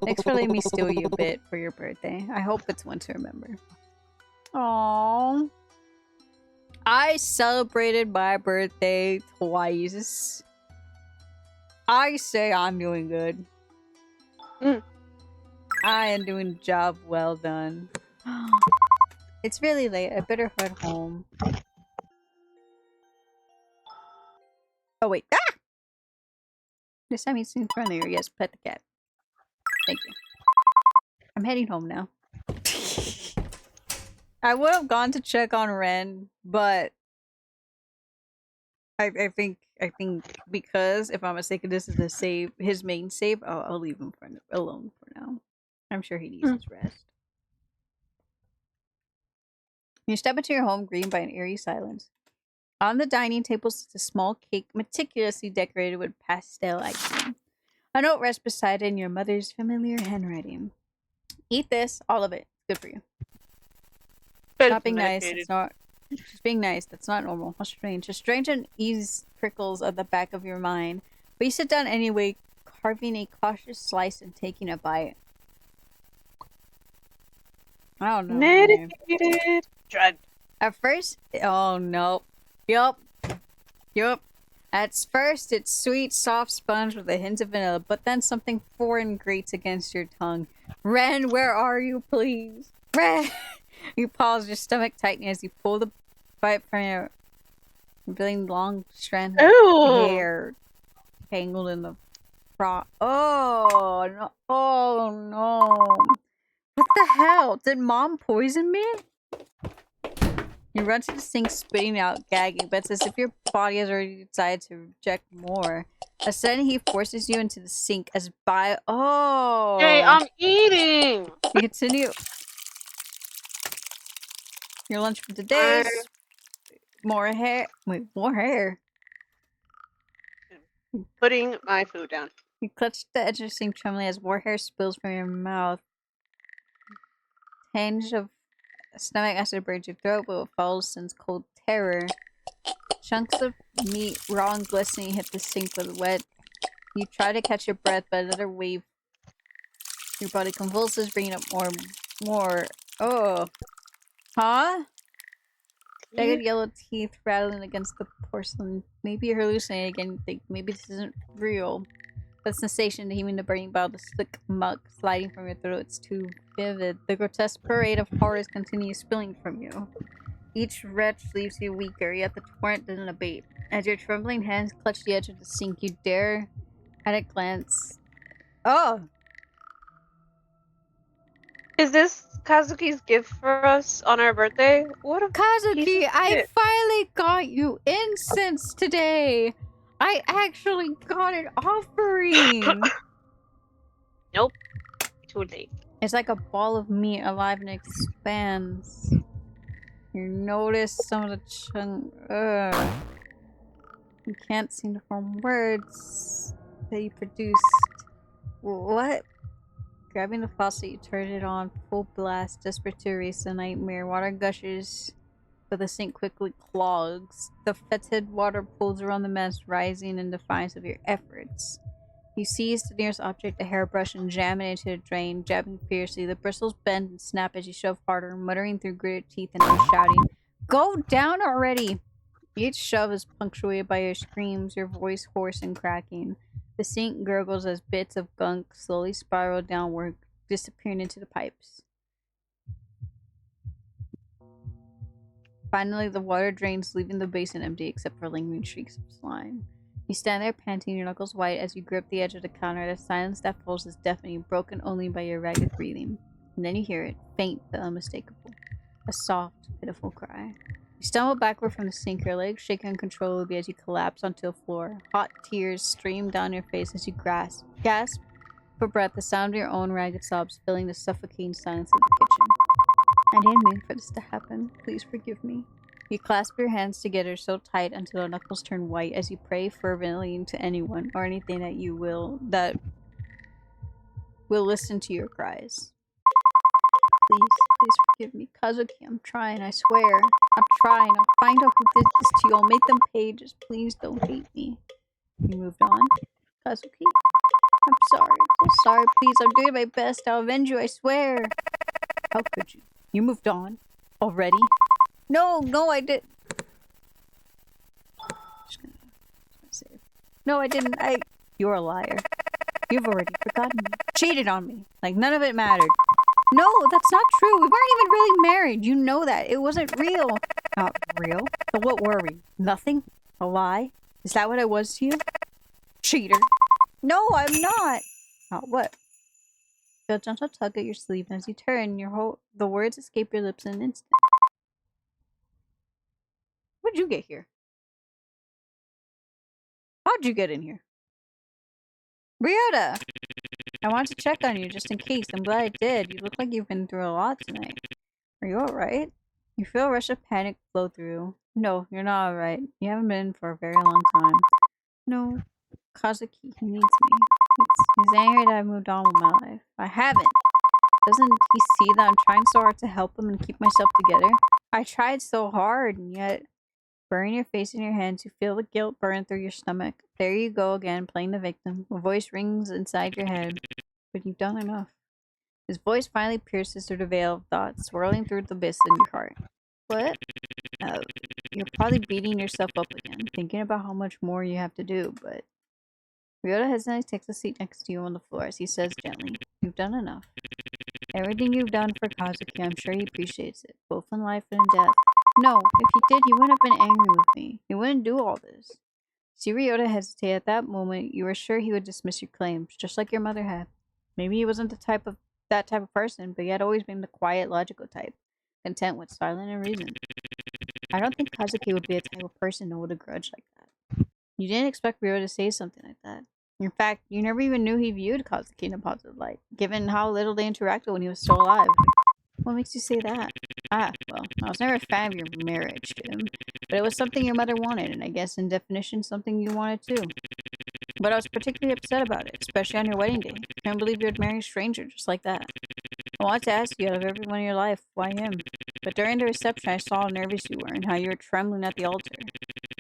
Thanks for letting me steal you a bit for your birthday. I hope it's one to remember. Aww. I celebrated my birthday twice. I say I'm doing good. I am doing a job well done. It's really late. I better head home. Oh, wait. Ah! This time he seems friendlier. Yes, pet the cat. Thank you. I'm heading home now. I would have gone to check on Ren, but I think because if I'm mistaken, this is his main save. I'll leave him alone for now. I'm sure he needs his rest. You step into your home, greeted by an eerie silence. On the dining table sits a small cake meticulously decorated with pastel icing. A note rests beside it in your mother's familiar handwriting. Eat this, all of it. Good for you. It's Not being nice. medicated. It's not. She's being nice. That's not normal. How strange. A strange unease prickles at the back of your mind. But you sit down anyway, carving a cautious slice and taking a bite. I don't know, man. Medicated. Drugged. At first, oh no. Yup. Yup. At first, it's sweet, soft sponge with a hint of vanilla, but then something foreign grates against your tongue. Ren, where are you, please? Ren! You pause, your stomach tightening as you pull the bite from your really long strand of Ew. hair tangled in the froth. Oh no! Oh no! What the hell? Did mom poison me? You run to the sink, spitting out, gagging, but it's as if your body has already decided to reject more. A sudden heat forces you into the sink as by Hey, I'm eating. You continue your lunch for today. More hair. Wait, more hair. Putting my food down. You clutch the edge of the sink trembling as more hair spills from your mouth. Tinge of stomach acid burns your throat, but what follows sends cold terror. Chunks of meat, raw and glistening, hit the sink with wet. You try to catch your breath, but another wave. Your body convulses, bringing up more. Oh. Huh? Jagged yellow teeth rattling against the porcelain. Maybe you're hallucinating again. You think maybe this isn't real. The sensation of heaving the burning bottle, the slick muck sliding from your throat, it's too vivid. The grotesque parade of horrors continues spilling from you. Each retch leaves you weaker, yet the torrent doesn't abate. As your trembling hands clutch the edge of the sink, you dare at a glance. Oh! Is this Kazuki's gift for us on our birthday? What a Kazuki, I finally got you incense today! I actually got an offering! Nope. Too late. It's like a ball of meat alive and expands. You notice some of the chunk. You can't seem to form words that you produced. What? Grabbing the faucet, you turn it on full blast, desperate to erase the nightmare. Water gushes, but the sink quickly clogs. The fetid water pools around the mess, rising in defiance of your efforts. You seize the nearest object, a hairbrush, and jam it into the drain, jabbing fiercely. The bristles bend and snap as you shove harder, muttering through gritted teeth and shouting, "Go down already!" Each shove is punctuated by your screams, your voice hoarse and cracking. The sink gurgles as bits of gunk slowly spiral downward, disappearing into the pipes. Finally, the water drains, leaving the basin empty except for lingering streaks of slime. You stand there panting, your knuckles white as you grip the edge of the counter. The silence that falls is deafening, broken only by your ragged breathing. And then you hear it, faint but unmistakable. A soft, pitiful cry. You stumble backward from the sink, your legs shake uncontrollably as you collapse onto the floor. Hot tears stream down your face as you gasp for breath, the sound of your own ragged sobs filling the suffocating silence of the kitchen. I didn't mean for this to happen. Please forgive me. You clasp your hands together so tight until the knuckles turn white as you pray fervently to anyone or anything that will listen to your cries. Please forgive me. Kazuki, I'm trying, I swear. I'm trying. I'll find out who did this to you. I'll make them pay. Just please don't hate me. You moved on. Kazuki? I'm sorry. I'm so sorry. Please, I'm doing my best. I'll avenge you, I swear. How could you? You moved on? Already? No, I did. Just gonna save. No, I didn't. You're a liar. You've already forgotten me. Cheated on me. Like none of it mattered. No, that's not true. We weren't even really married. You know that. It wasn't real. Not real? So what were we? Nothing? A lie? Is that what I was to you? Cheater. No, I'm not. Not what? Feel a gentle tug at your sleeve, and as you turn, the words escape your lips in an instant. What'd you get here? How'd you get in here? Ryota! I wanted to check on you just in case. I'm glad I did. You look like you've been through a lot tonight. Are you alright? You feel a rush of panic flow through. No, you're not alright. You haven't been for a very long time. No. Kazuki, he needs me. He's angry that I moved on with my life. I haven't. Doesn't he see that I'm trying so hard to help him and keep myself together? I tried so hard, and yet, burying your face in your hands, you feel the guilt burn through your stomach. There you go again, playing the victim. A voice rings inside your head. But you've done enough. His voice finally pierces through the veil of thoughts, swirling through the abyss in your heart. What? Uh, you're probably beating yourself up again, thinking about how much more you have to do, but Ryota hesitantly takes a seat next to you on the floor as he says gently, "You've done enough. Everything you've done for Kazuki, I'm sure he appreciates it, both in life and in death. No, if he did, he wouldn't have been angry with me. He wouldn't do all this." See Ryota hesitate at that moment, you were sure he would dismiss your claims, just like your mother had. Maybe he wasn't that type of person, but he had always been the quiet, logical type, content with silence and reason. I don't think Kazuki would be the type of person to hold a grudge like that. You didn't expect Ryota to say something like that. In fact, you never even knew he viewed Kazuki in a positive light, given how little they interacted when he was still alive. What makes you say that? Ah, well, I was never a fan of your marriage to him, but it was something your mother wanted, and I guess in definition, something you wanted too. But I was particularly upset about it, especially on your wedding day. I can't believe you'd marry a stranger just like that. I wanted to ask you out of everyone in your life, why him? But during the reception, I saw how nervous you were and how you were trembling at the altar.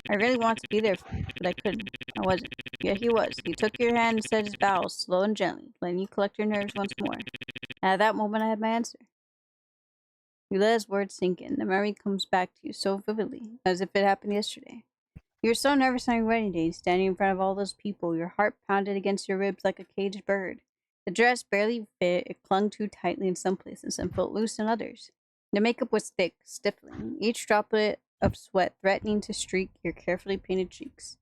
I really wanted to be there for you, but I couldn't. I wasn't. Yet he was. He took your hand and said his vows, slow and gently, letting you collect your nerves once more. And at that moment, I had my answer. You let his words sink in. The memory comes back to you so vividly, as if it happened yesterday. You were so nervous on your wedding day, standing in front of all those people, your heart pounded against your ribs like a caged bird. The dress barely fit, it clung too tightly in some places and felt loose in others. The makeup was thick, stifling, each droplet of sweat threatening to streak your carefully painted cheeks.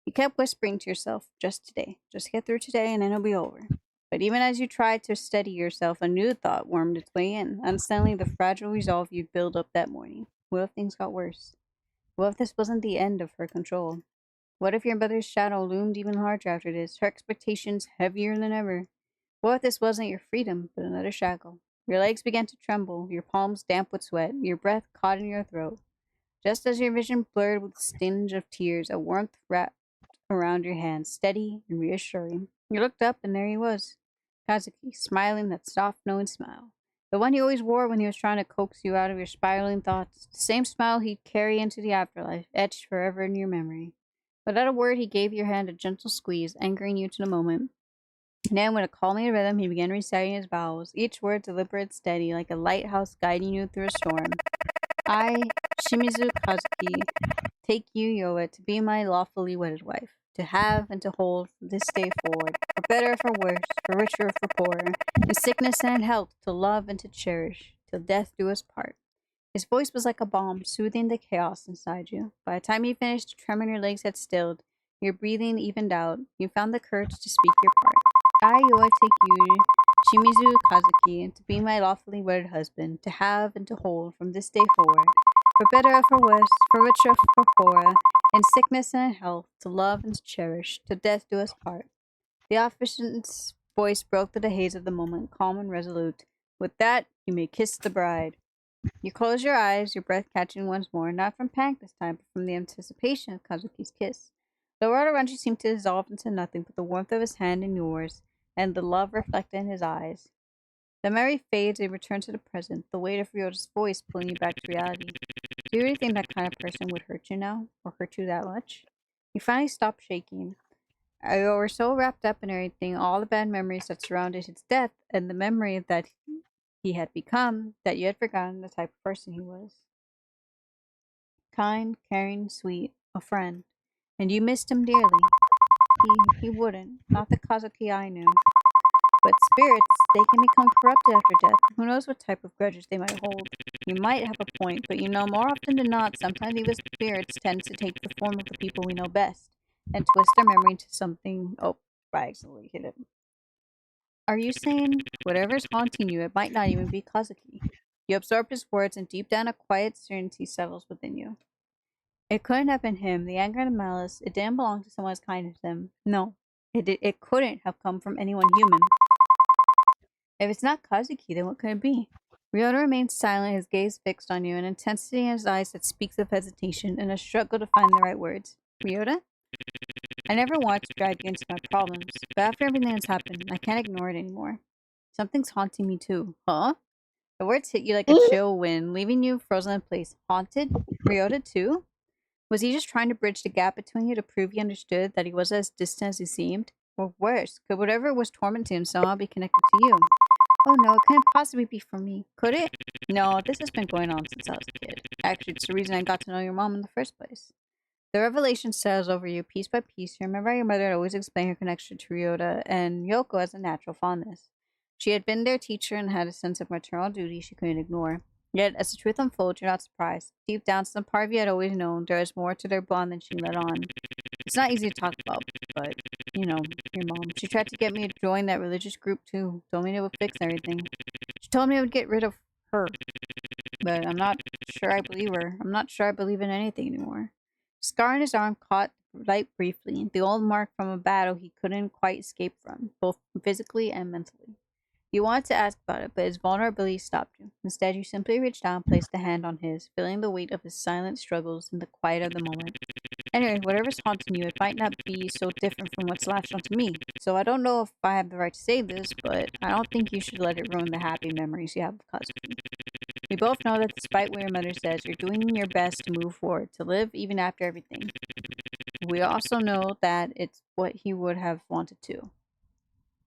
You kept whispering to yourself, just today, just get through today and then it'll be over. But even as you tried to steady yourself, a new thought wormed its way in, unsettling the fragile resolve you'd built up that morning. What if things got worse? What if this wasn't the end of her control? What if your mother's shadow loomed even larger after this, her expectations heavier than ever? What if this wasn't your freedom, but another shackle? Your legs began to tremble, your palms damp with sweat, your breath caught in your throat. Just as your vision blurred with a tinge of tears, a warmth wrapped around your hands, steady and reassuring. You looked up, and there he was, Kazuki, smiling that soft, knowing smile. The one he always wore when he was trying to coax you out of your spiraling thoughts. The same smile he'd carry into the afterlife, etched forever in your memory. Without a word, he gave your hand a gentle squeeze, anchoring you to the moment. And then, with a calming rhythm, he began reciting his vows, each word deliberate, steady, like a lighthouse guiding you through a storm. I, Shimizu Kazuki, take you, Yoa, to be my lawfully wedded wife, to have and to hold from this day forward, for better or for worse, for richer or for poorer, in sickness and in health, to love and to cherish, till death do us part. His voice was like a balm, soothing the chaos inside you. By the time he finished, the tremor in your legs had stilled, your breathing evened out, you found the courage to speak your part. I, Yoa, take you, Shimizu Kazuki, to be my lawfully wedded husband, to have and to hold from this day forward, for better or for worse, for richer or for poorer, in sickness and in health, to love and to cherish, till death do us part. The officiant's voice broke through the haze of the moment, calm and resolute. With that, you may kiss the bride. You close your eyes, your breath catching once more, not from panic this time, but from the anticipation of Kazuki's kiss. The world around you seemed to dissolve into nothing but the warmth of his hand in yours, and the love reflected in his eyes. The memory fades and you return to the present, the weight of Ryota's voice pulling you back to reality. Do you really think that kind of person would hurt you now? Or hurt you that much? You finally stopped shaking. You were so wrapped up in everything, all the bad memories that surrounded his death, and the memory that he had become, that you had forgotten the type of person he was. Kind, caring, sweet, a friend. And you missed him dearly. He wouldn't. Not the Kazuki I knew. But spirits, they can become corrupted after death. Who knows what type of grudges they might hold? You might have a point, but you know, more often than not, sometimes evil spirits tend to take the form of the people we know best, and twist their memory into something. Oh, I accidentally hit it. Are you saying whatever's haunting you, it might not even be Kazuki? You absorb his words, and deep down a quiet certainty settles within you. It couldn't have been him. The anger and malice, it didn't belong to someone as kind as him. No, it couldn't have come from anyone human. If it's not Kazuki, then what could it be? Ryota remains silent, his gaze fixed on you, an intensity in his eyes that speaks of hesitation and a struggle to find the right words. Ryota? I never want to drag you into my problems, but after everything that's happened, I can't ignore it anymore. Something's haunting me too. Huh? The words hit you like a chill wind, leaving you frozen in place. Haunted? Ryota too? Was he just trying to bridge the gap between you to prove he understood that he was as distant as he seemed? Or worse, could whatever was tormenting him somehow be connected to you? Oh no, it couldn't possibly be for me. Could it? No, this has been going on since I was a kid. Actually, it's the reason I got to know your mom in the first place. The revelation settles over you piece by piece. You remember how your mother had always explained her connection to Ryota and Yoko as a natural fondness. She had been their teacher and had a sense of maternal duty she couldn't ignore. Yet, as the truth unfolds, you're not surprised. Deep down, some part of you had always known there was more to their bond than she let on. It's not easy to talk about, but, your mom. She tried to get me to join that religious group too. Told me it would fix everything. She told me it would get rid of her. But I'm not sure I believe her. I'm not sure I believe in anything anymore. Scar on his arm caught light briefly, the old mark from a battle he couldn't quite escape from, both physically and mentally. You wanted to ask about it, but his vulnerability stopped you. Instead, you simply reached out and placed a hand on his, feeling the weight of his silent struggles in the quiet of the moment. Anyway, whatever's haunting you, it might not be so different from what's latched onto me. So I don't know if I have the right to say this, but I don't think you should let it ruin the happy memories you have of Kazuki. We both know that despite what your mother says, you're doing your best to move forward, to live even after everything. We also know that it's what he would have wanted to.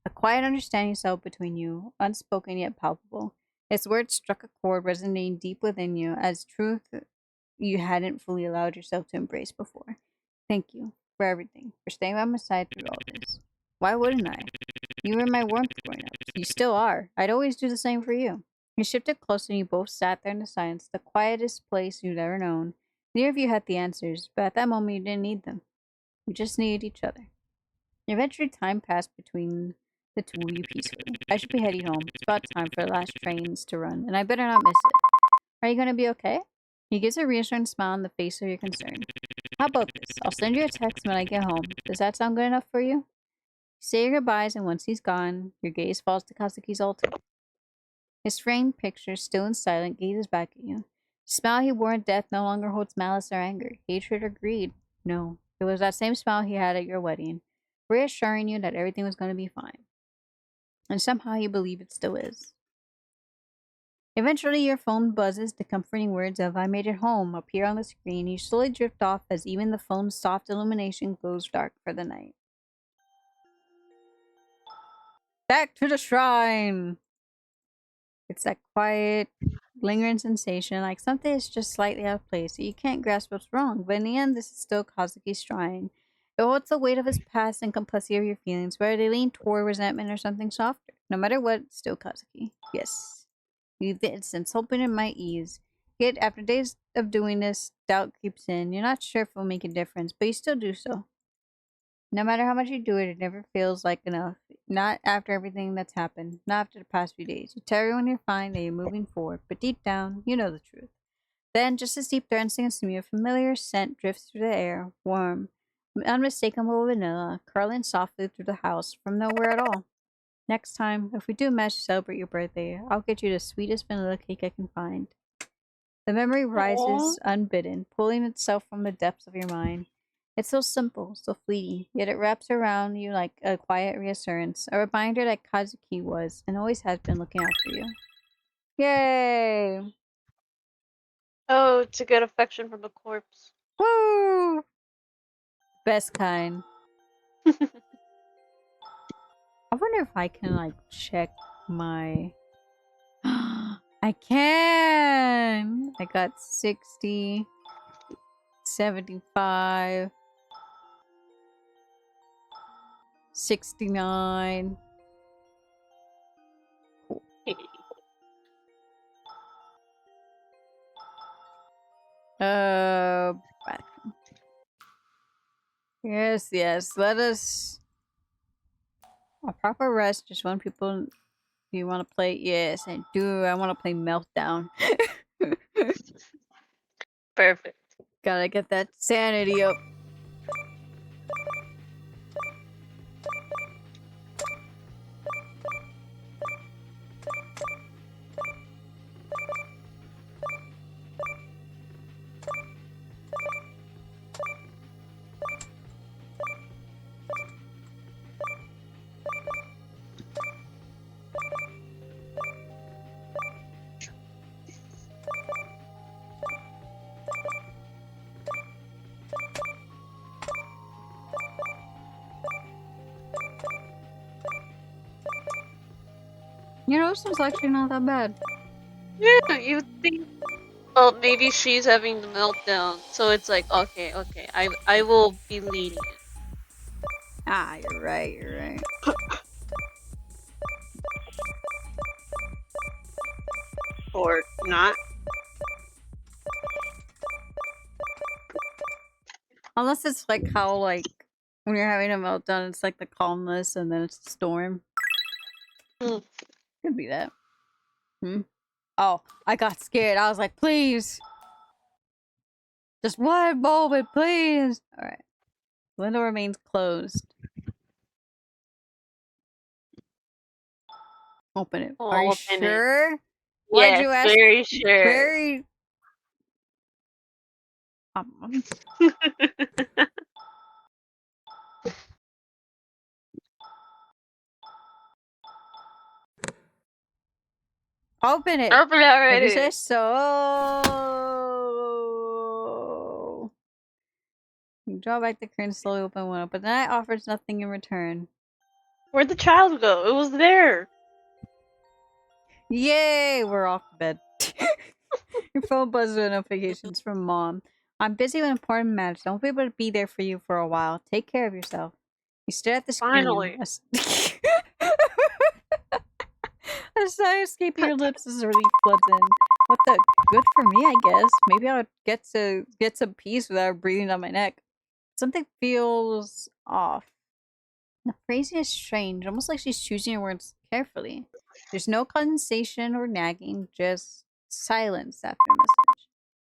A quiet understanding settled between you, unspoken yet palpable. His words struck a chord resonating deep within you as truth you hadn't fully allowed yourself to embrace before. Thank you for everything, for staying by my side through all this. Why wouldn't I? You were my warmth growing up. You still are. I'd always do the same for you. He shifted closer and you both sat there in the silence, the quietest place you'd ever known. Neither of you had the answers, but at that moment you didn't need them. You just needed each other. Eventually time passed between the two of you peacefully. I should be heading home. It's about time for the last trains to run, and I better not miss it. Are you gonna be okay? He gives a reassuring smile on the face of your concern. How about this? I'll send you a text when I get home. Does that sound good enough for you? You say your goodbyes, and once he's gone, your gaze falls to Kazuki's altar. His framed picture, still and silent, gazes back at you. The smile he wore in death no longer holds malice or anger, hatred or greed. No, it was that same smile he had at your wedding, reassuring you that everything was going to be fine. And somehow you believe it still is. Eventually, your phone buzzes. The comforting words of "I made it home" appear on the screen. You slowly drift off as even the phone's soft illumination glows dark for the night. Back to the shrine! It's that quiet, lingering sensation, like something is just slightly out of place. You can't grasp what's wrong, but in the end, this is still Kazuki's shrine. It holds the weight of his past and complexity of your feelings, whether they lean toward resentment or something softer. No matter what, it's still Kazuki. Yes. You leave the instance, hoping it might ease. Yet, after days of doing this, doubt creeps in. You're not sure if it will make a difference, but you still do so. No matter how much you do it, it never feels like enough. Not after everything that's happened. Not after the past few days. You tell everyone you're fine, that you're moving forward, but deep down, you know the truth. Then, just as deep down sinks to me, a familiar scent drifts through the air, warm, unmistakable vanilla, curling softly through the house from nowhere at all. Next time, if we do manage to celebrate your birthday, I'll get you the sweetest vanilla cake I can find. The memory Aw. rises unbidden, pulling itself from the depths of your mind. It's so simple, so fleeting, yet it wraps around you like a quiet reassurance, a reminder that Kazuki was and always has been looking out for you. Yay! Oh, to get affection from a corpse. Woo! Best kind. I wonder if I can, like, check my... I can! I got 60, 75, 69. Uh, yes, yes. Let us a proper rest. Just want people. Do you want to play? Yes, I do. I want to play Meltdown. Perfect. Gotta get that sanity up. You know, this one's actually not that bad. Yeah, you think, well, maybe she's having the meltdown, so it's like, okay, I will be lenient. Ah, you're right, you're right. Or not. Unless it's like how, like, when you're having a meltdown, it's like the calmness and then it's the storm. Mm. Could be that. Oh, I got scared. I was like, please. Just one moment, please. Alright. Window remains closed. Open it. Are I'll you open it. sure? Why'd Yes, you ask? very sure. Very. Open it. Open it If you say already. so. You draw back the curtain, slowly open one up, but the knight offers nothing in return. Where'd the child go? It was there. Yay! We're off to bed. Your phone buzzes with notifications from Mom. I'm busy with important matters. I won't be able to be there for you for a while. Take care of yourself. You stare at the screen. Finally. A sigh escaping your lips as relief floods in. What the? Good for me, I guess. Maybe I would get some peace without breathing on my neck. Something feels off. The phrasing is strange, almost like she's choosing her words carefully. There's no condensation or nagging, just silence after a message.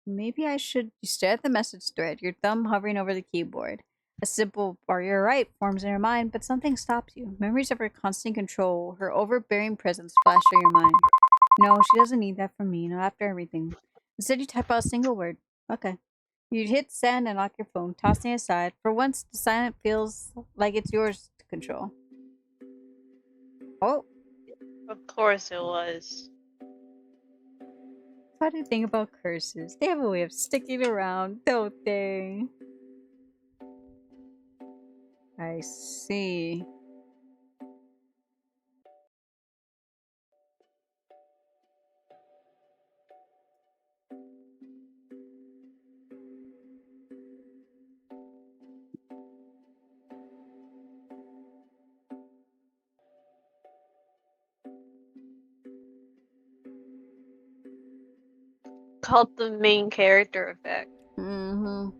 Maybe I should. You stare at the message thread, your thumb hovering over the keyboard. A simple "Are you right" forms in your mind, but something stops you. Memories of her constant control, her overbearing presence flash through your mind. No, she doesn't need that from me, not after everything. Instead, you type out a single word. Okay. You hit send and lock your phone, tossing it aside. For once, the silence feels like it's yours to control. Oh, Of course it was. what do you think about curses? They have a way of sticking around, don't they? I see. Called the main character effect. Mm-hmm.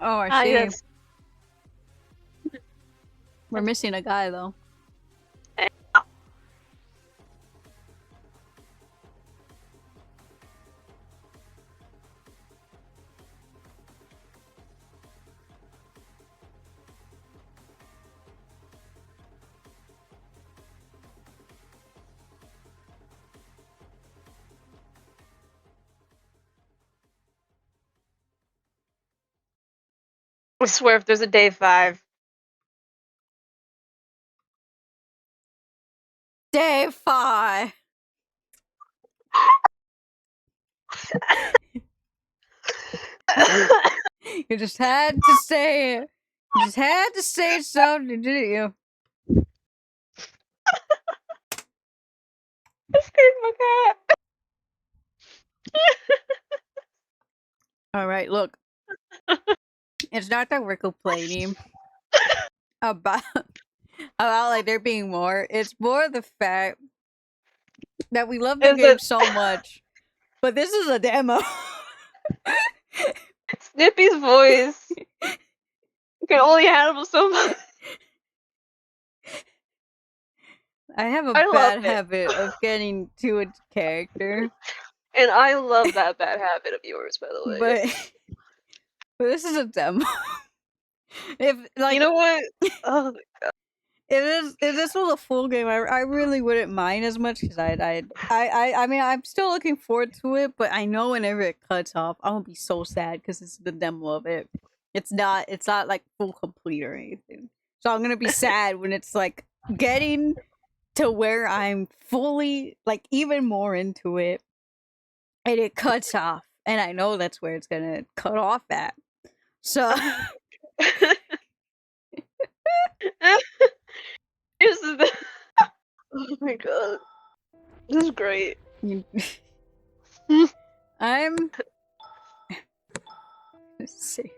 Oh, I see. Yes. We're missing a guy, though. I swear if there's a day 5. Day 5! You just had to say it. You just had to say something, didn't you? I scared my cat. Alright, look. It's not that we're complaining about like there being more. It's more the fact that we love the Is game it so much. But this is a demo. Snippy's voice? You can only handle so much. I have a I love bad it. habit of getting too into character. And I love that bad habit of yours, by the way. but but this is a demo. If You like know what? Oh, if this was a full game, I really wouldn't mind as much because I mean I'm still looking forward to it, but I know whenever it cuts off, I'm gonna be so sad because it's the demo of it. It's not like full complete or anything. So I'm gonna be sad when it's like getting to where I'm fully like even more into it, and it cuts off, and I know that's where it's gonna cut off at. So Here's the oh my god. This is great. I'm save.